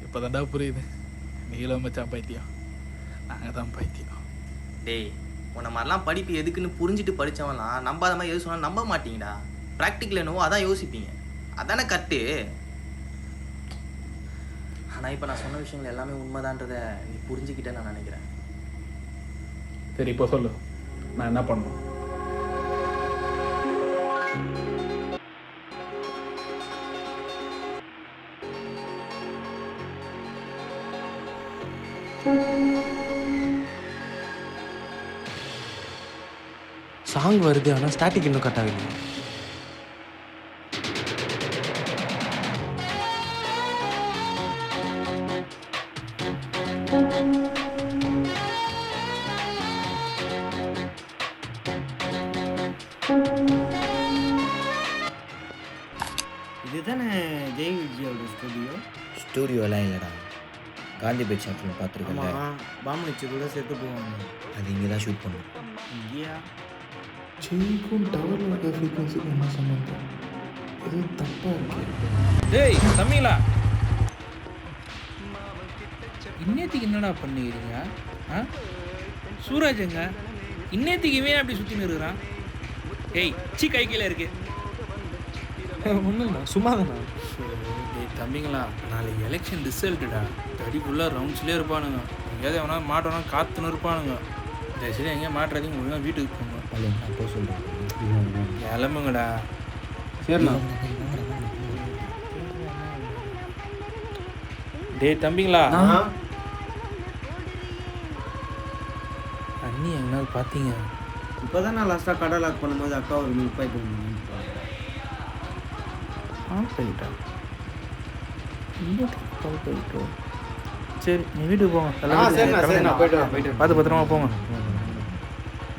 C: இப்போ தாண்டா புரியுது, நீளம் மச்சான் பைத்தியம், நாங்கள் தான் பைத்தியம்.
A: டேய், உன்னை மாதிரிலாம் படிப்பு எதுக்குன்னு புரிஞ்சுட்டு படித்தவன்லாம் நம்பாத மாதிரி எது சொன்னால் நம்ப மாட்டீங்கடா. ப்ராக்டிக்கல் என்னவோ அதான் யோசிப்பீங்க, அதானே கட்டு. ஆனால் இப்போ நான் சொன்ன விஷயங்கள் எல்லாமே உண்மைதான்றதை நீ புரிஞ்சுக்கிட்டே நான் நினைக்கிறேன்.
C: சரி, இப்போ சொல்லு, நான் என்ன பண்ணணும்?
B: சாங் வருது, ஆனால் ஸ்டாட்டிக் இன்னும் கட் ஆகல.
D: இதுதானே ஜெய் விஜயோட ஸ்டுடியோ?
J: ஸ்டூடியோலாம் இல்லைடா, காந்தி பைக் ஷாப்பில் பார்த்துருக்கேன்.
D: ஆமாம், பாம்பு கூட செத்து போவாங்க.
J: அது இங்கே தான் ஷூட் பண்ணுவோம்.
D: இங்கேயா?
F: ஜெய்க்கும் டவரில் இருக்க ஃப்ரீக்வன்சிக்கு என்ன சம்மந்தம்? எதுவும் தப்பாக இருக்கு.
C: டேய் தம்பிங்களா, இன்னேத்துக்கு என்னடா பண்ணிக்கிறீங்க? ஆ சூராஜங்க இன்னேத்துக்கு இவன் அப்படி சுற்றின்னு இருக்கிறான். ஏய் கை கீழே இருக்கு.
B: ஒன்றும் இல்லை, சும்மா தானே.
C: டேய் தம்பிங்களா, நாளைக்கு எலெக்ஷன் ரிசல்ட்டுடா. தடி ஃபுல்லாக ரவுண்ட்ஸ்லேயே இருப்பானுங்க. எங்கேயாவது எவனா மாட்டோன்னா காத்துன்னு இருப்பானுங்க. தயவுசெய்து எங்கேயா மாட்டுறதுக்கு ஒழுங்காக வீட்டுக்கு போங்க.
J: அப்போ சொல்கிறேன்,
C: கிளம்புங்கடா.
B: சரிண்ணா.
C: டேய் தம்பிங்களா, அண்ணி எங்கனாவது பார்த்தீங்க?
D: இப்போ தான் நான் லாஸ்ட்டாக கடை லாக் பண்ணும்போது அக்கா ஒரு மில்க் பாக்கெட்
C: போயிட்டா போயிட்டோம். சரி நீ வீட்டுக்கு போங்க.
B: போயிட்டு
C: பார்த்து பத்திரமா போங்க.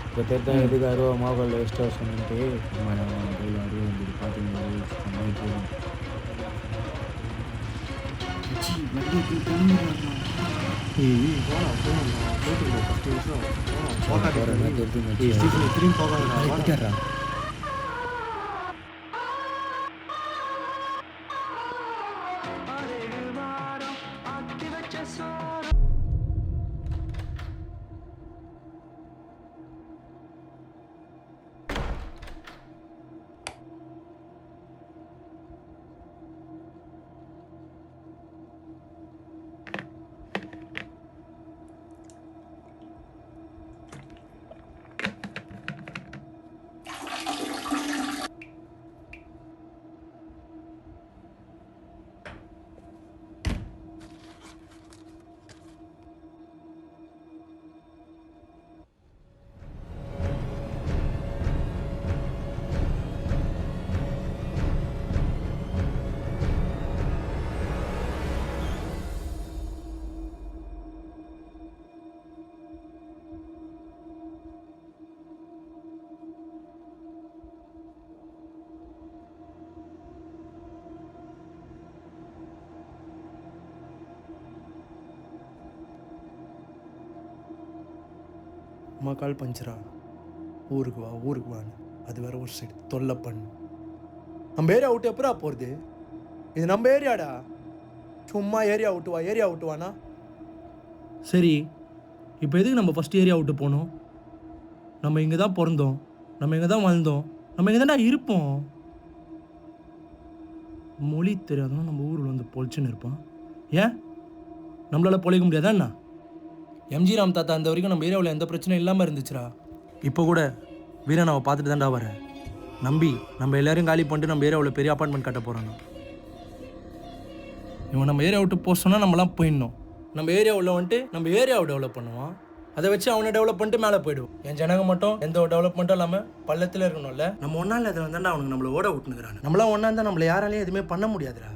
J: இப்போ தெரியும் எதுக்கு 60 மாவுகளில் எக்ஸ்ட்ரா சொன்னிட்டு கையில் 60 வந்துட்டு பார்த்தீங்கன்னா
B: திரும்பி போகாதா?
I: அம்மா கால் பஞ்சரா, ஊருக்கு வா ஊருக்கு வான்னு. அது வேற ஒரு சைடு தொல்லை பண்ணு. நம்ம ஏரியா விட்டு எப்படா போகிறது? இது நம்ம ஏரியாடா. சும்மா ஏரியா விட்டு வா ஏரியா விட்டு வானா. சரி, இப்போ எதுக்கு நம்ம ஃபஸ்ட் ஏரியா விட்டு போனோம்? நம்ம இங்கே தான் பிறந்தோம், நம்ம இங்கே தான் வளர்ந்தோம், நம்ம இங்கே தானே இருப்போம். மொழி தெரியாதவனா நம்ம ஊரில் வந்து பொழிச்சுன்னு இருப்பான். ஏன் நம்மளால் பொழைக்க முடியாதாண்ணா? எம்ஜி ராம் தாத்தா அந்த வரைக்கும் நம்ம ஏரியாவில் எந்த பிரச்சனையும் இல்லாமல் இருந்துச்சுரா. இப்போ கூட வீரன் அவள் பார்த்துட்டு தான்டா வரேன். நம்பி நம்ம எல்லாரையும் காலி பண்ணிட்டு நம்ம ஏரியாவில் பெரிய அப்பார்ட்மெண்ட் கட்ட போகிறாங்க. இவன் நம்ம ஏரியா விட்டு போக சொன்னால் நம்மளாம் போயிடணும். நம்ம ஏரியாவில் வந்துட்டு நம்ம ஏரியாவை டெவலப் பண்ணுவான். அதை வச்சு அவனை டெவலப் பண்ணிட்டு மேலே போயிடுவோம். என் ஜனங்க மட்டும் எந்த டெவலப்மெண்ட்டும் இல்லாமல் பள்ளத்தில் இருக்கணும்ல. நம்ம ஒன்றா இல்லை, அதை வந்தாண்டா அவனுக்கு நம்மளை ஓட விட்டுனுக்குறாங்க. நம்மளாம் ஒன்றா இருந்தால் நம்மளை யாராலையும் எதுவுமே பண்ண முடியாதுடா.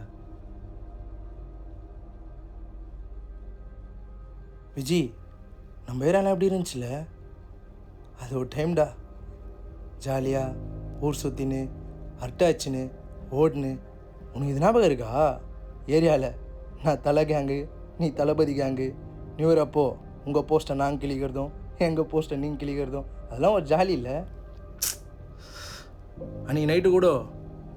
I: விஜி, நம்ம ஏரியாவில் எப்படி இருந்துச்சுல, அது ஒரு டைம்டா. ஜாலியாக ஊர் சுற்றின்னு அரட்டாச்சுன்னு ஓடுன்னு. உனக்கு இது ஞாபகம் இருக்கா? ஏரியாவில் நான் தலை கேங்கு, நீ தளபதி கேங்கு. நியூ இயர் அப்போ உங்கள் போஸ்ட்டை நாங்கள் கிளிக்கிறதும் எங்கள் போஸ்ட்டை நீங்கள் கிளிக்கிறதும் அதெல்லாம் ஒரு ஜாலி இல்லை? அன்றைக்கி நைட்டு கூட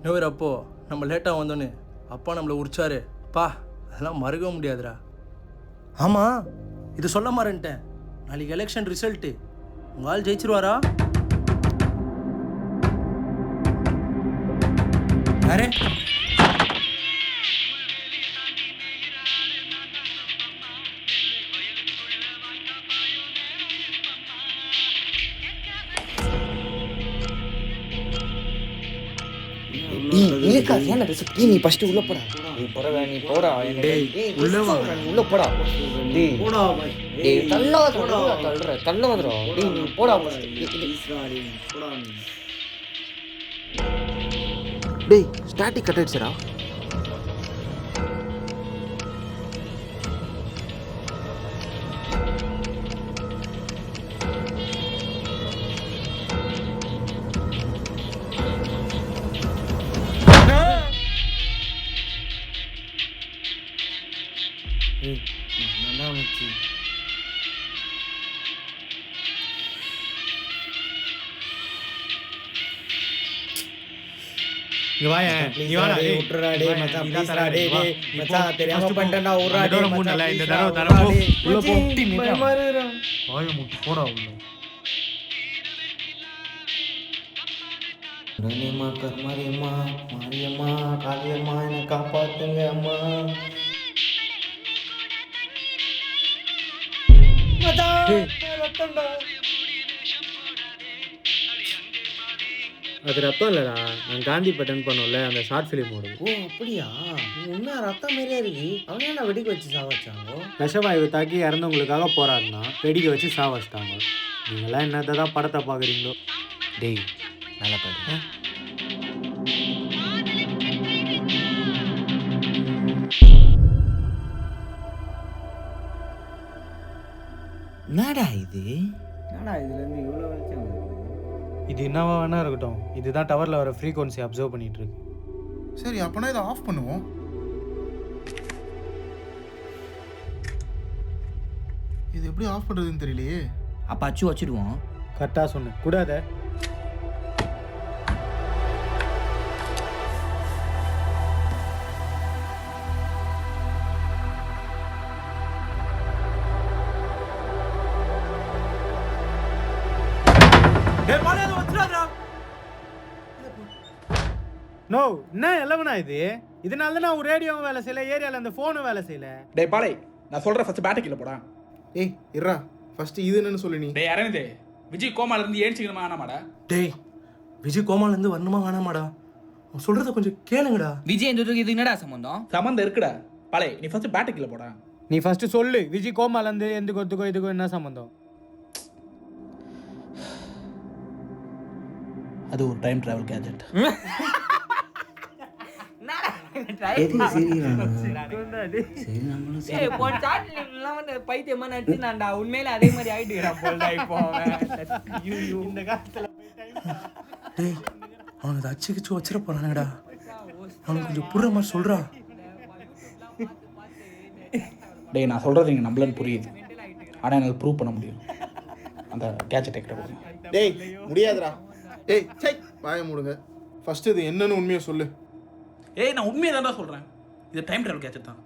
I: நியூ இயர் அப்போது நம்ம லேட்டாக வந்தோன்னு அப்பா நம்மளை உரிச்சாரு பா. அதெல்லாம் மறக்க முடியாதுடா. ஆமாம், இது சொல்ல மாறேன்ட்டேன். நாளைக்கு எலெக்ஷன் ரிசல்ட்டு உங்கள் ஆள் ஜெயிச்சிருவாரா? யாரே?
J: நீ ஃபர்ஸ்ட் உள்ள போடா. நீ போடா, நீ போடா.
B: உள்ள வா,
J: உள்ள போடா. டேய்
D: போடா பாய்.
J: டேய் தள்ள வந்துடா. டேய் நீ போடா.
D: போடா நீ.
J: டேய் ஸ்டாட்டிக் கட் ஆயிடுச்சுடா.
B: இங்க வாயே நீ வாடா டேய்
D: விட்டுறா டேய் மச்சான்
B: நீ
D: ப்ளீஸ்
B: தான்
D: டா
B: தர,
D: டேய்
B: வா.
D: டேய்
B: நீ
D: மச்சான்
B: போ.
D: தெரியாம
B: First போ.
D: பண்ணிட்டேன்டா விட்றா
B: இந்த
D: டேய்
B: தடவை மூணு
D: மச்சான்
B: இல்ல, இந்த
D: please டா,
B: தடவை
D: விட்றா
B: தரப்போ.
D: டேய்.
B: உள்ள போ.
D: மச்சி, பயமா இருக்குடா.
B: வாயை மூட்டு போடா உள்ள.
D: உடனேம்மா கருமாரியம்மா மாரியம்மா காளியம்மா என்னை காப்பாத்துங்க அம்மா. மச்சான், ரத்தம்டா.
B: அது ரத்தம் இல்லடா, நான் காந்தி பட்டன் பண்ணோம்ல அந்த ஷார்ட் ஃபிலிம் ஓடுது.
D: ஓ அப்படியா? நீ இன்னும் ரத்தம் மாதிரியே இருக்கு. அவனே நான் வெடிக்க வச்சு சாவச்சாங்க.
B: விஷவாயு தாக்கி இறந்தவங்களுக்காக போராடினா வெடிக்க வச்சு சாவச்சிட்டாங்க. நீங்களாம் என்னத்தை தான் படத்தை பார்க்குறீங்களோ.
G: டேய் நல்லா பாரு.
D: என்னடா இது? என்னடா இதுலேருந்து இவ்வளோ வெளிச்சம் வருது?
B: இது என்னவா வேணா இருக்கட்டும், இதுதான் டவரில் வர ஃப்ரீக்வன்சி அப்சர்வ் பண்ணிட்டு இருக்கு.
F: சரி அப்போனா இதை ஆஃப் பண்ணுவோம். இது எப்படி ஆஃப் பண்ணுறதுன்னு தெரியலையே.
G: அப்போ அச்சு வச்சுடுவோம்.
B: கரெக்டாக சொன்னேன் கூடாத. நோ என்ன எல்லவனா இது? இதனால தான் நான் ஒரு ரேடியோவும் வேலை செய்யல, ஏரியாவில் அந்த ஃபோனும் வேலை செய்யல.
C: டேய் பாலை, நான் சொல்கிறேன் ஃபஸ்ட்டு பேட்டை கீழே போடா.
F: ஏய் இருடா, ஃபஸ்ட்டு இது என்னன்னு சொல்லு நீ.
C: டேய் அரவிந்த், விஜய் கோமாலேருந்து ஏன்ச்சிக்கணுமா ஆனாமாடா?
I: டேய் விஜய் கோமாலேருந்து வரணுமா வேணாமாடா? அவன் சொல்கிறத கொஞ்சம் கேளுங்கடா.
G: விஜய் இந்த இதுக்கு என்னடா சம்பந்தம்?
C: சம்மந்தம் இருக்குடா. பாலை நீ ஃபஸ்ட்டு பேட்டை கீழே போடா.
B: நீ ஃபர்ஸ்ட் சொல்லு, விஜய் கோமாலேருந்து எந்த கொத்துக்கோ இதுக்கோ என்ன சம்மந்தம்?
C: அது ஒரு டைம் ட்ராவல் கேஜெட்.
G: பைத்தியமா நடிச்சுனாண்டா, உண்மையில அதே மாதிரி ஆயிடுறான் போல்டா இப்போ.
B: இந்த காலத்தில்
I: டேய் அவனுக்கு அதை அச்சு கிச்சு வச்சிட போகிறானுங்கடா. அவனுக்கு கொஞ்சம் புரிற மாதிரி சொல்கிறா.
C: டேய் நான் சொல்கிறது நீங்கள் நம்மளன்னு புரியுது, ஆனால் எனக்கு ப்ரூவ் பண்ண முடியும். அந்த கேஜெட் எக்கிட்ட போடுங்க.
F: டேய் முடியாதுடா. ஏய் சை வாயை மூடுங்க. ஃபஸ்ட்டு இது என்னன்னு உண்மையை சொல்லு.
C: ஏய் நான் உண்மையை தான்டா சொல்கிறேன், இது டைம் ட்ராவல் கேஜெட் தான்.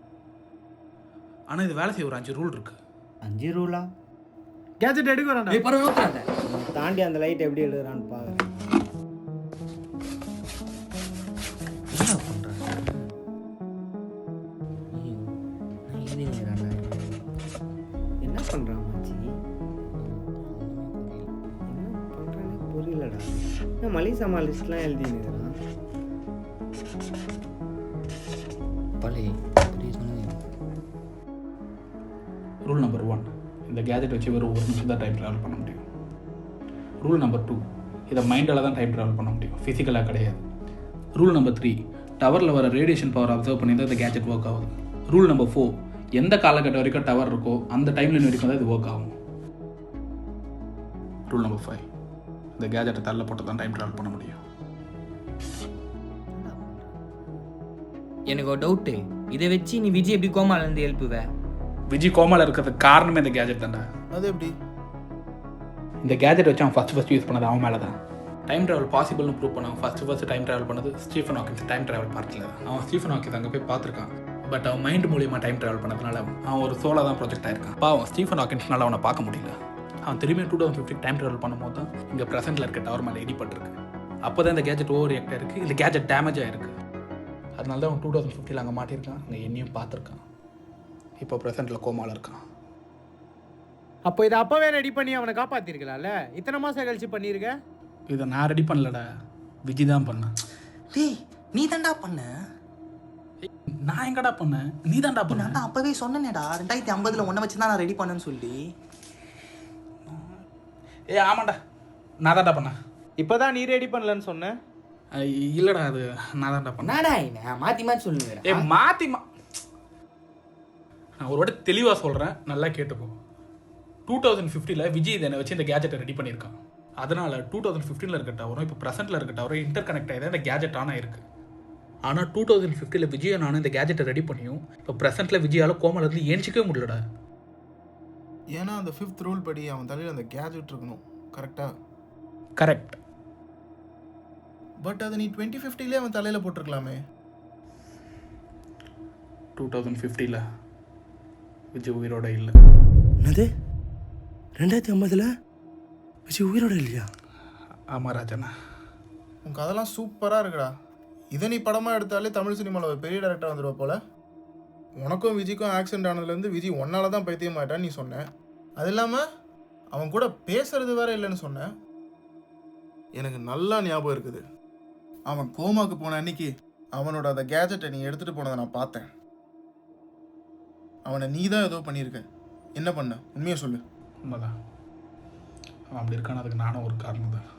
C: ஆனால் இது வேலை செய்ய ஒரு 5 ரூல் இருக்குது.
D: 5 ரூலா?
B: கேஜெட் எடுக்க வேண்டாம்.
G: ஏய் பரவாயில்ல ஊத்துறாத.
D: தாண்டி அந்த லைட் எப்படி எழுதுறான்னு பாக்குறேன். என்ன பண்றாங்க? ஐயோ, நான் எழுதிக்கிறேன்டா. என்ன பண்றான் மச்சி? என்ன பண்றானே புரியலடா. நான் மலிசமா லிஸ்ட்லாம் எழுதினுக்கிறேன்.
G: பாலை புரியுது.
C: ரூல் நம்பர் 1, இந்த கேஜெட் வச்சு வெறும் 1 நிமிஷம் தான் டைம் ட்ராவல் பண்ண முடியும். ரூல் நம்பர் 2, இதை மைண்டால் தான் டைம் ட்ராவல் பண்ண முடியும், ஃபிசிக்கலாக கிடையாது. ரூல் நம்பர் 3, டவரில் வர ரேடியேஷன் பவர் அப்சர்வ் பண்ணி தான் இந்த கேஜெட் ஒர்க் ஆகுது. ரூல் நம்பர் 4, எந்த காலகட்டம் வரைக்கும் டவர் இருக்கோ அந்த டைம்லைன் வரைக்கும் தான் இது ஒர்க் ஆகும். ரூல் நம்பர் 5, இந்த கேஜெட்டை தள்ள போட்டு தான் டைம் ட்ராவல் பண்ண முடியும்.
G: எனக்கு ஒரு டவுட்டு, இதை வச்சு நீ விஜய் எப்படி கோமாலேருந்து எழுப்புவ?
C: விஜய் கோமாவில் இருக்கிறதுக்கு காரணமே இந்த கேஜெட் தான்டா.
F: அது எப்படி?
C: இந்த கேஜெட் வச்சு அவன் ஃபஸ்ட்டு யூஸ் பண்ணது அவன் மேலே தான். டைம் ட்ராவல் பாசிபிள்னு ப்ரூவ் பண்ண ஃபஸ்ட்டு டைம் ட்ராவல் பண்ணது ஸ்டீஃபன் ஹாக்கின்ஸ் டைம் ட்ராவல் பார்ட்டில் தான். அவன் ஸ்டீஃபன் ஹாக்கின்ஸ் அங்கே போய் பார்த்துருக்கான். பட் அவன் மைண்ட் மூலியமாக டைம் ட்ராவல் பண்ணதுனால அவன் ஒரு சோலாக தான் ப்ரொஜெக்ட் ஆயிருக்கான். அவன் ஸ்டீஃபன் ஹாக்கின்ஸ்னால அவனை பார்க்க முடியல. அவன் திரும்பி 2050 டைம் ட்ராவல் பண்ணும்போது தான் இங்கே ப்ரெசென்ட்டில் இருக்க டவர் மேலே இடிப்பட்டிருக்கு. அப்போ தான் இந்த கேஜெட் ஓவர் ரியாக்ட் ஆயிருக்கு, இல்லை கேஜெட் டேமேஜ் ஆயிருக்கு. அதனால தான் அவன் 2050 அங்கே மாட்டியிருக்கான், அங்கே என்னையும் பார்த்துருக்கான். இப்போ ப்ரெசென்ட்டில் கோமாவில் இருக்கான்.
B: அப்போ இதை அப்பவே ரெடி பண்ணி அவனை காப்பாத்திருக்கலாம்ல? இத்தனை மாசம் கழிச்சு பண்ணிருக்க.
C: இதை நான் ரெடி பண்ணலடா, விஜய் தான் பண்ணேன்.
I: டேய் நீ தான்டா பண்ண.
C: நான் எங்கடா பண்ணேன்? நீ தான்டா பண்ண.
I: நான் தான் அப்பவே சொன்னேனேடா 2050 ஒன்றை வச்சு தான் நான் ரெடி பண்ணேன்னு சொல்லி.
C: ஏய் ஆமாண்டா, நான் தான்டா பண்ணேன்.
B: இப்போதான் நீ ரெடி பண்ணலன்னு சொன்ன.
C: இல்லைடா, அது நான் தான்டா பண்ணேன்.
G: நாடா என்ன மாற்றி மாற்றி சொல்லுவேன்.
C: ஏ மாற்றி நான் ஒரு வாட்டி தெளிவாக சொல்கிறேன், நல்லா கேட்டுக்கோ. 2050 விஜய் இதை வச்சு இந்த கேஜெட்டை ரெடி பண்ணியிருக்கான். அதனால் 2015 இருக்க டவரும் இப்போ ப்ரெசென்ட்டில் இருக்க டவரும் இன்டர் கனெக்ட் ஆகி தான் இந்த கேஜெட் ஆன் ஆயிருக்கு. ஆனால் 2050 விஜய் நானும் இந்த கேஜெட்டை ரெடி பண்ணியும் இப்போ ப்ரெசென்ட்டில் விஜயால் கோமாலேருந்து ஏஞ்சிக்கவே முடியலடா.
F: ஏன்னா அந்த 5th ரூல் படி அவன் தலையில் அந்த கேஜெட் இருக்கணும். கரெக்டா?
C: கரெக்ட்.
F: பட் அதை நீ 2050 அவன் தலையில் போட்டிருக்கலாமே.
C: 2050 விஜய் உயிரோட இல்லை.
I: என்னது 2050 விஜய் உயிரோட இல்லையா?
C: ஆமாம் ராஜண்ணா.
F: உன் கதைலாம் சூப்பராக இருக்குடா. இதை நீ படமாக எடுத்தாலே தமிழ் சினிமாவில் ஒரு பெரிய டேரக்டர் வந்துடுவ போல. உனக்கும் விஜய்க்கும் ஆக்சிடென்ட் ஆனதுலேருந்து விஜய் ஒன்னால தான் பைத்தியமாயிட்டான்னு நீ சொன்ன. அது இல்லாமல் அவன் கூட பேசுறது வேற இல்லைன்னு சொன்னேன். எனக்கு நல்லா ஞாபகம் இருக்குது, அவன் கோமாக்கு போன அன்னைக்கு அவனோட அந்த கேஜெட்டை நீ எடுத்துகிட்டு போனதை நான் பார்த்தேன். அவனை நீ தான் ஏதோ பண்ணியிருக்க. என்ன பண்ண? உண்மையை சொல்லு.
C: உண்மைதான், அவன் அப்படி இருக்கான அதுக்கு நானும் ஒரு காரணம் தான்.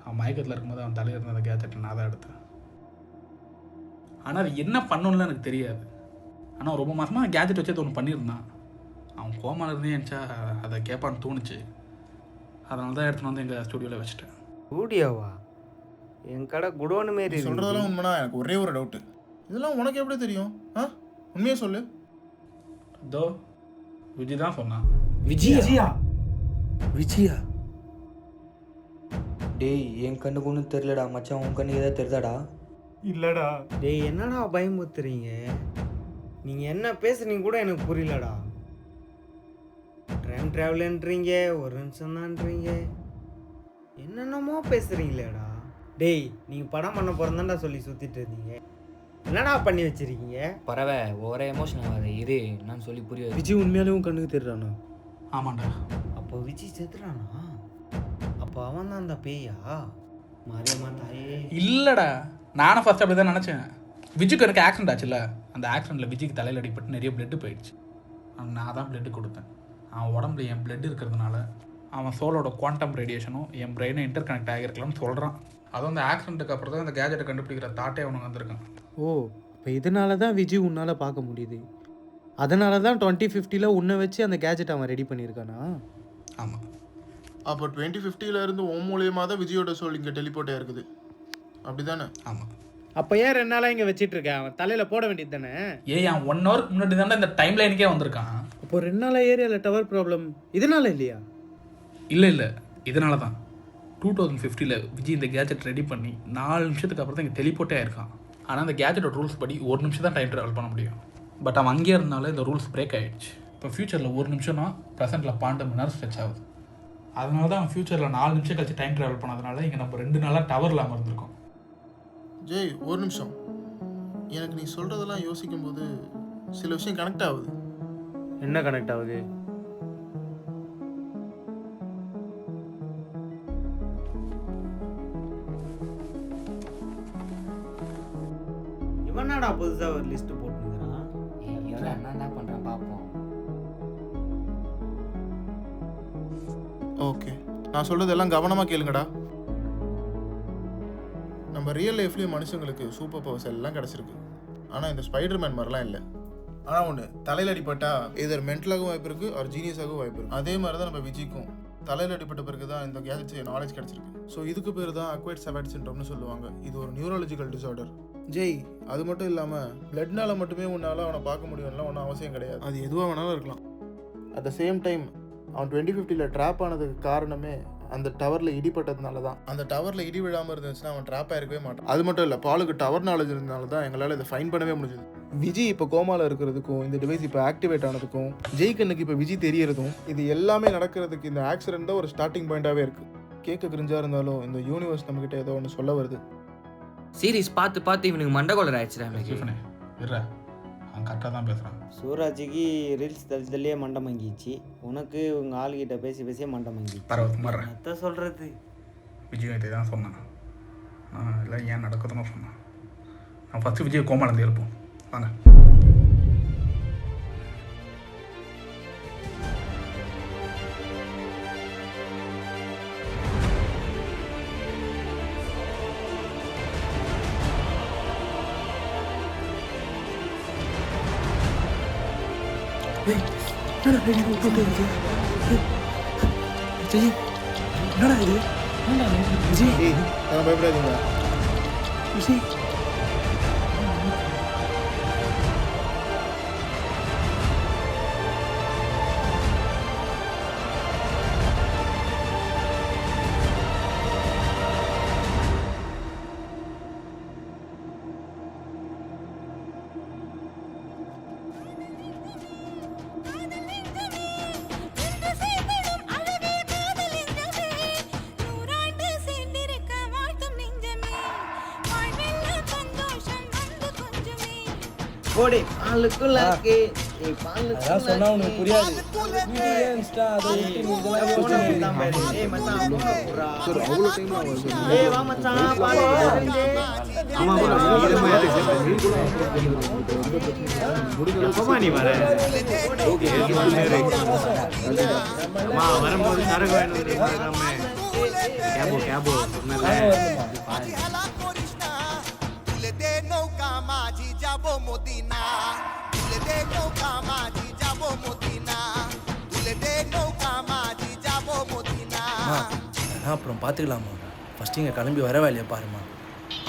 C: அவன் மயக்கத்தில் இருக்கும்போது அவன் தலையில் இருந்த அந்த கேஜெட்டை நான் தான் எடுத்தேன். ஆனால் அது என்ன பண்ணணும்னு எனக்கு தெரியாது. ஆனால் ரொம்ப மாதமாக கேஜெட் வச்சு அது ஒன்று பண்ணியிருந்தான். அவன் கோமாவில் இருந்தே இருந்துச்சா அதை கேட்பான்னு தோணுச்சு. அதனால தான் எடுத்துன்னு வந்து எங்கள் ஸ்டுடியோவில் வச்சுட்டேன்.
D: ஸ்டூடியோவா? என் கடை குடோனு மாரி
F: நீ சொல்கிறதெல்லாம் உண்மைனா எனக்கு ஒரே ஒரு டவுட்டு. இதெல்லாம் உனக்கு எப்படி தெரியும்? உண்மையை சொல்லு.
C: இதோ விஜய் தான் சொன்னான்.
I: விஜயா? விஜயா?
J: டேய் என் கண்ணுக்கு ஒன்றும் தெரிலடா மச்சான், உன் கண்ணுக்கு ஏதாவது தெரிதாடா?
B: இல்லைடா.
D: டேய் என்னடா பயமுத்துறீங்க? நீங்கள் என்ன பேசுறீங்க கூட எனக்கு புரியலடா. டைம் ட்ராவல்ன்றீங்க, ஒரு நிமிஷம் தான்றீங்க, என்னென்னமோ பேசுகிறீங்களேடா. டேய் நீங்கள் படம் பண்ண போகிறதாண்டா சொல்லி சுற்றிட்டு இருந்தீங்க, என்னடா பண்ணி வச்சிருக்கீங்க?
J: பறவை ஒரே எமோஷன் ஆகாது இரு நான் சொல்லி புரியாது.
B: விஜய் உண்மையாலே உன் கண்ணுக்கு தெரிறானா?
C: ஆமாண்டா.
D: அப்போ விஜய் செத்துறானா? அப்போ அவன் தான் அந்த பேயா? மாரியம்மா தாயே.
C: இல்லைடா, நானும் ஃபர்ஸ்ட் அப்படி தான் நினச்சேன். விஜய்க்கு எனக்கு ஆக்சிடென்ட் ஆச்சுல்ல, அந்த ஆக்சிடென்ட்டில் விஜய்க்கு தலையில் அடிப்பட்டு நிறைய பிளட்டு போயிடுச்சு. நான் தான் பிளட்டு கொடுத்தேன். அவன் உடம்புல என் பிளட் இருக்கிறதுனால அவன் சோலோட குவாண்டம் ரேடியேஷனும் என் பிரெயினை இன்டர் கனெக்ட் ஆகிருக்கலாம்னு சொல்கிறான். அதுவும் அந்த ஆக்சிடென்ட்டுக்கு அப்புறம் தான் அந்த கேஜெட்டை கண்டுபிடிக்கிற தாட்டே அவனுக்கு வந்திருக்கான்.
B: ஓ, இப்போ இதனால தான் விஜய் உன்னால் பார்க்க முடியுது. அதனால தான் 2050 உன்னை வச்சு அந்த கேஜெட் அவன் ரெடி பண்ணியிருக்கானா?
C: ஆமாம்.
F: அப்போ 2050 இருந்து உன் மூலியமாக தான் விஜயோட சோல் இங்கே டெலிபோர்ட் ஆயிருக்குது, அப்படி தானே?
C: ஆமாம்.
B: அப்போ ஏன் 2 நாளாக இங்கே வச்சிட்டு இருக்கேன்? அவன் தலையில் போட வேண்டியது தானே?
C: ஏன் 1 hour முன்னாடி தானே இந்த டைம் லைனுக்கே வந்திருக்கான்.
B: அப்போ 2 நாளாக ஏரியாவில் டவர் ப்ராப்ளம் இதனால இல்லையா?
C: இல்லை இதனால தான் 2050 விஜய் இந்த கேஜெட் ரெடி பண்ணி 4 நிமிஷத்துக்கு அப்புறம் தான் இங்கே டெலிபோர்ட்டே ஆயிருக்கான். ஆனால் அந்த கேஜெட்டோட ரூல்ஸ் படி 1 நிமிஷம் தான் டைம் ட்ராவல் பண்ண முடியும். பட் அவன் அங்கேயே இருந்தாலும் இந்த ரூல்ஸ் பிரேக் ஆகிடுச்சு. இப்போ ஃபியூச்சரில் 1 நிமிஷம்னா ப்ரெசென்ட்டில் 12 மணி நேரம் ஸ்ட்ரெச் ஆகுது. அதனால தான் அவன் ஃபியூச்சரில் 4 நிமிஷம் கழிச்சு டைம் ட்ராவல் பண்ணதுனால இங்கே நம்ம 2 நாளாக டவர் இல்லாமல் இருந்திருக்கோம்.
F: ஜெய் ஒரு நிமிஷம், எனக்கு நீ சொல்கிறதெல்லாம் யோசிக்கும் போது சில விஷயம் கனெக்ட் ஆகுது.
B: என்ன கனெக்ட் ஆகுது?
D: இவனாடா புதுசாக ஒரு லிஸ்ட்டு போட்டுக்கிறான்.
J: என்ன பண்ணுறான் பார்ப்போம்.
F: ஓகே, நான் சொல்கிறதெல்லாம் கவனமாக கேளுங்கடா. நம்ம ரியல் லைஃப்லேயும் மனுஷங்களுக்கு சூப்பர் பவர்ஸ் எல்லாம் கிடச்சிருக்கு. ஆனால் இந்த ஸ்பைடர்மேன் மாதிரிலாம் இல்லை. ஆனால் ஒன்று, தலையில் அடிப்பட்டா இதர் மென்டலாகவும் வாய்ப்பு இருக்குது, ஒரு ஜீனியஸாகவும் வாய்ப்பு இருக்குது. அதே மாதிரி தான் நம்ம விஜய்க்கும் தலையில் அடிப்பட்ட பிறகு தான் இந்த கேஜெட்ஸ் நாலேஜ் கிடச்சிருக்கு. ஸோ இதுக்கு பேர் தான் அக்வைர்ட் செவாட் சிண்ட்ரோம்னு சொல்லுவாங்க. இது ஒரு நியூரலாஜிக்கல் டிசார்டர். ஜெய், அது மட்டும் இல்லாமல் பிளட்னால மட்டுமே உன்னால் அவனை பார்க்க முடியும்லாம் ஒன்றும் அவசியம் கிடையாது. அது எதுவாக வேணாலும் இருக்கலாம். அட் த சேம் டைம் அவன் 2050 ட்ராப் ஆனதுக்கு காரணமே அந்த டவரில் இடிப்பட்டதுனால தான். அந்த டவரில் இடி விழாமல் இருந்துச்சுன்னா அவன் ட்ராப் ஆகிருக்கவே மாட்டான். அது மட்டும் இல்லை, பாலுக்கு டவர் நாலேஜ் இருந்தனால தான் எங்களால் இதை ஃபைன் பண்ணவே முடிஞ்சது. விஜய் இப்போ கோமாவில் இருக்கிறதுக்கும் இந்த டிவைஸ் இப்போ ஆக்டிவேட் ஆனதுக்கும் ஜெய்கண்ணுக்கு இப்போ விஜய் தெரியறதும் இது எல்லாமே நடக்கிறதுக்கு இந்த ஆக்சிடென்ட் தான் ஒரு ஸ்டார்டிங் பாயிண்டாகவே இருக்குது. கேட்க கிரிஞ்சாக இருந்தாலும் இந்த யூனிவர்ஸ் நம்மக்கிட்ட ஏதோ ஒன்று சொல்ல வருது.
J: சீரிஸ் பார்த்து இவனுக்கு மண்டகோலர் ஆயிடுச்சுடா.
C: ஸ்டீஃபனே இருடா, அவன் கரெக்டாக தான் பேசுகிறான்.
D: சூராஜிக்கு ரீல்ஸ் தள்ளியே மண்டை மங்கிச்சு, உனக்கு உங்கள் ஆளுகிட்ட பேசியே மண்டை மங்கிச்சு.
C: பரவாயில்ல மாறுறேன்.
D: என்ன சொல்கிறது?
C: விஜய் இதை தான் சொன்னான். இல்லை ஏன் நடக்குதுன்னு சொன்னான். நான் ஃபஸ்ட்டு விஜய் கோமாலேருந்து எழுப்போம் வாங்க.
I: என்னடா இது? விஜய்
F: நான் பயப்படாதீங்க.
I: விஜய்
D: போடி பாலுக்குள்ள இருக்கு. ஏய்
I: அதான் சொன்னா உனக்கு புரியாது. வீடியோ இன்ஸ்டா அதை விட்டு நீ இதெல்லாம் யோசிச்சு
D: தான் பாரு. ஏய் மச்சான் போன போறா. ஏய் வா மச்சான் பாரு.
B: ஆமா எப்பமா நீ வர வரும்போது சரகு வேணும் கேபோ
I: அப்புறம் பார்த்துக்கலாமா. ஃபஸ்ட்டு இங்கே கிளம்பி வர வேலையை பாருமா.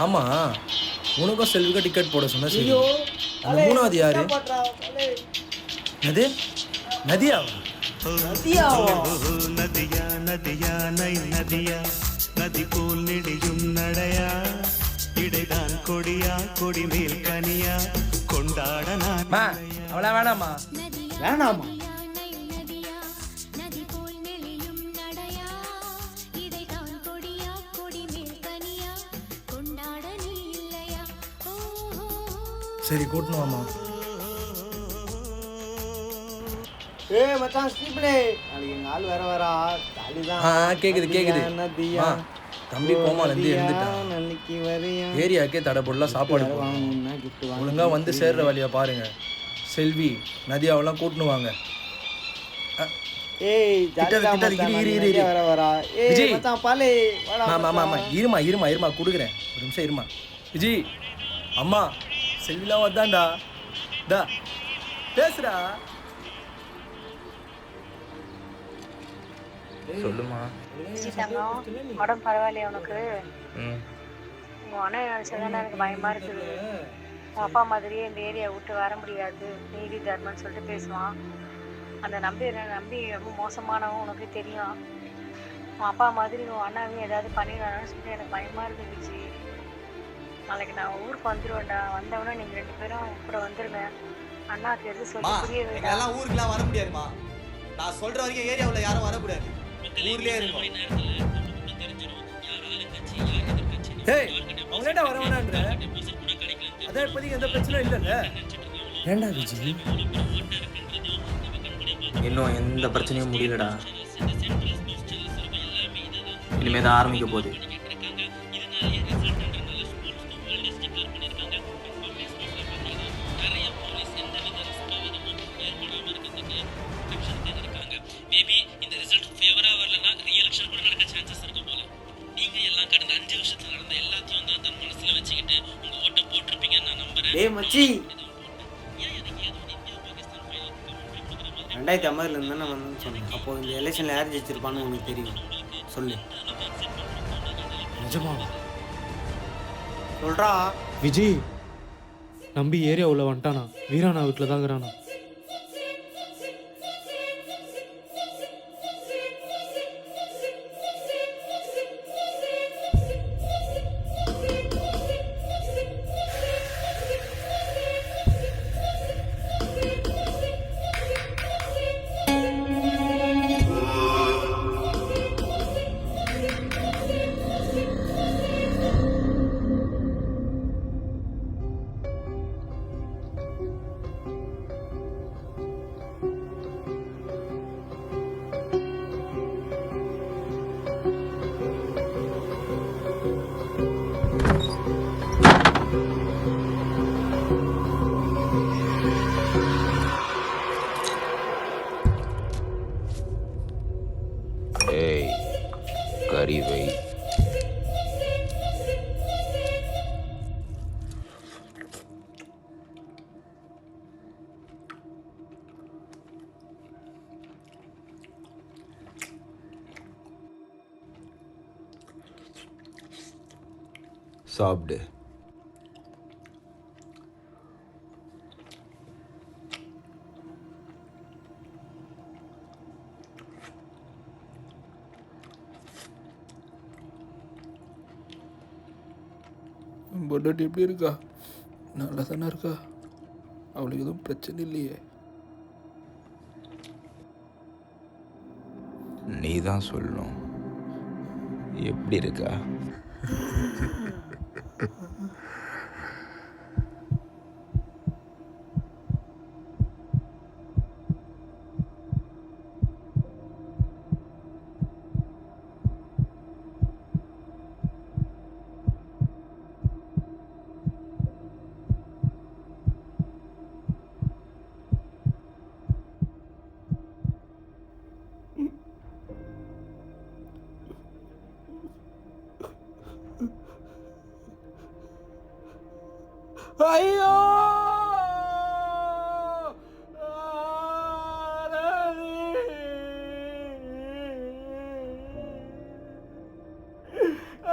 I: ஆமாம், உனக்கும் செல்விக்கும் டிக்கெட் போட சொன்னா சரி. அந்த மூணாவது யாரு? அது நதியாவா?
H: நதியா நதியா நை நதியா நதி போல் நெடியும் நடையா இடைதான் கொடியா கொடி மேல் கனியா கொண்டாட நான்
I: அவளா வேணாமா?
D: வேணாமா?
I: சரி கூட்டணும் வாமா.
D: ஏய் மச்சான் ஸ்டீப்லே நாளைக்கு எங்க ஆள் வேற வரா. ஜாலிதான்.
I: கேக்குது.
D: நதியா
I: தம்பி கோமாலேருந்து எழுந்துட்டான்.
D: நாளைக்கு வரையா
I: ஏரியாக்கே தடை போடலாம். சாப்பாடு
D: வாங்கணும்னா கிஃப்ட் வாங்க.
I: ஒழுங்கா வந்து சேர்ற வழியா பாருங்க. செல்வி நதியாவெல்லாம் கூட்டணும் வாங்க.
D: ஏய் ஜாலிதான்
I: கிட்ட
D: மச்சான்.
I: இரு.
D: நதியா வேற வரா. ஏய்
I: விஜய்.
D: மச்சான் பாலே வாடா.
I: ஆமா இருமா கொடுக்குறேன். ஒரு நிமிஷம் இருமா. விஜய் அம்மா செல்விலாம் வந்தான்டா. டா பேசுடா.
G: சொல்லுமா.
K: உடம்பு பரவாயில்லையா உனக்கு? உங்கள் அண்ணன் நினச்சதானே எனக்கு பயமாக இருக்குது. உன் அப்பா மாதிரியே இந்த ஏரியா விட்டு வர முடியாது, நீதி தர்மன்னு சொல்லிட்டு பேசுவான். அந்த நம்பி ரொம்ப மோசமானவன் உனக்கு தெரியும். உன் அப்பா மாதிரி உன் அண்ணாவையும் ஏதாவது பண்ணிடுவானு சொல்லிட்டு எனக்கு பயமாக இருந்துச்சு. நாளைக்கு நான் ஊருக்கு வந்துடுவேன்டா. வந்தவொடனே நீங்கள் 2 பேரும் கூட வந்துடுங்க. அண்ணாக்கு எது சொல்லி புரிய வைடா.
L: ஊருக்குலாம் வர முடியாதுமா. நான் சொல்ற வரைக்கும் ஏரியாவில் யாரும் வரக்கூடாது. ஊர்லயே இருக்கும்.
I: ஏய் அவங்கடா வர வேணான்ற. அதான் இப்போதைக்கு எந்த பிரச்சனையும் இல்லைல்ல. ஏண்டா விஜய்?
G: இன்னும் எந்த பிரச்சனையும் முடியலடா. இனிமே தான் ஆரம்பிக்க போகுது.
D: டேய் மச்சி 2050 இருந்து நான் வந்தேன்னு சொன்னேன். அப்போ இந்த எலெக்ஷன்ல யார் ஜெயிச்சிருப்பான்னு உனக்கு தெரியும். சொல்லு.
B: நிஜமா
D: சொல்றா.
B: விஜய் நம்பி ஏரியா உள்ள வந்துட்டானா? வீரானா வீட்டில் தாங்கிறானா?
M: ஏய் கறி வை. சாப்பிடு.
C: பொண்டாட்டி எப்படி இருக்கா? நல்லா தானே இருக்கா? அவளுக்கு எதுவும் பிரச்சனை இல்லையே?
M: நீ தான் சொல்லணும். எப்படி இருக்கா?
C: ஐயோ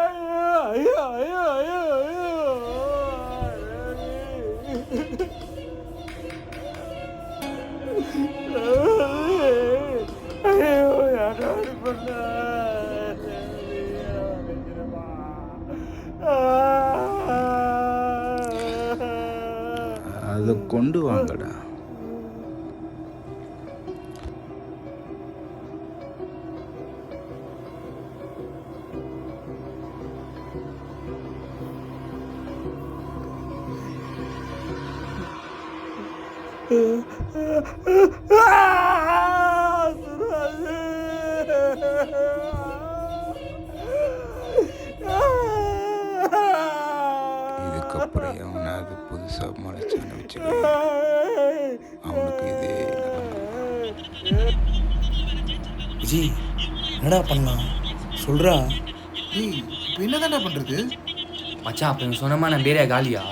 C: ஐயோ ஐயோ ஐயோ ஐயோ யாராவது பண்ணா
M: அதை கொண்டு வாங்கடா. இதுக்கப்புறம் எவனாவது புதுசாக முளைச்சான்னு வச்சுக்க, அவனுக்கு இதே
I: ஜி என்னடா பண்ணலாம் சொல்கிறா.
F: இப்போ என்னதான்டா பண்ணுறது?
G: மச்சான் அப்போ இவன் சொன்னமா நம்ம ஏரியா காலியா?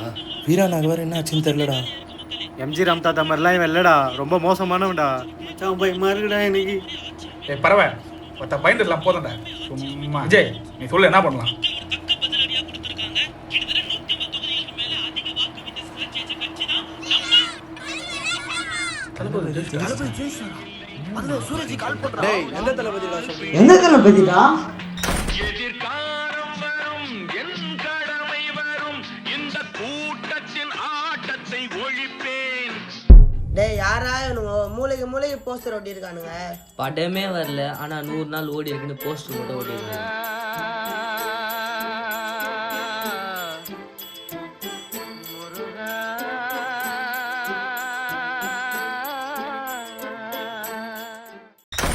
I: வீரா நகர் என்ன ஆச்சுன்னு தெரிலடா.
B: எம்ஜி ராம் தாத்தா மாதிரிலாம் இவன் இல்லடா, ரொம்ப மோசமானவன்டா. மச்சான் பயமா இருக்குடா எனக்கு.
N: பரவாயில்ல ஒருத்த பயந்துடலாம் போதும்டா. சும்மா விஜய் நீ சொல்லு என்ன பண்ணலாம்?
D: எந்த தளபதிடா?
O: டேய் யாரா மூளைக்கு மூளைக்கு போஸ்டர் ஓட்டி இருக்கானுங்க.
P: படமே வரல ஆனா 100 நாள் ஓடி இருக்குன்னு போஸ்டர் கூட ஓடி இருக்கு.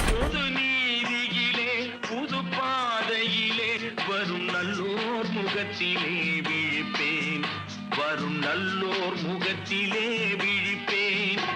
H: புது நீதியிலே புது பாதையிலே வரும் நல்லோர் முகத்திலே விழிப்பேன், வரும் நல்லோர் முகத்திலே விழிப்பேன்.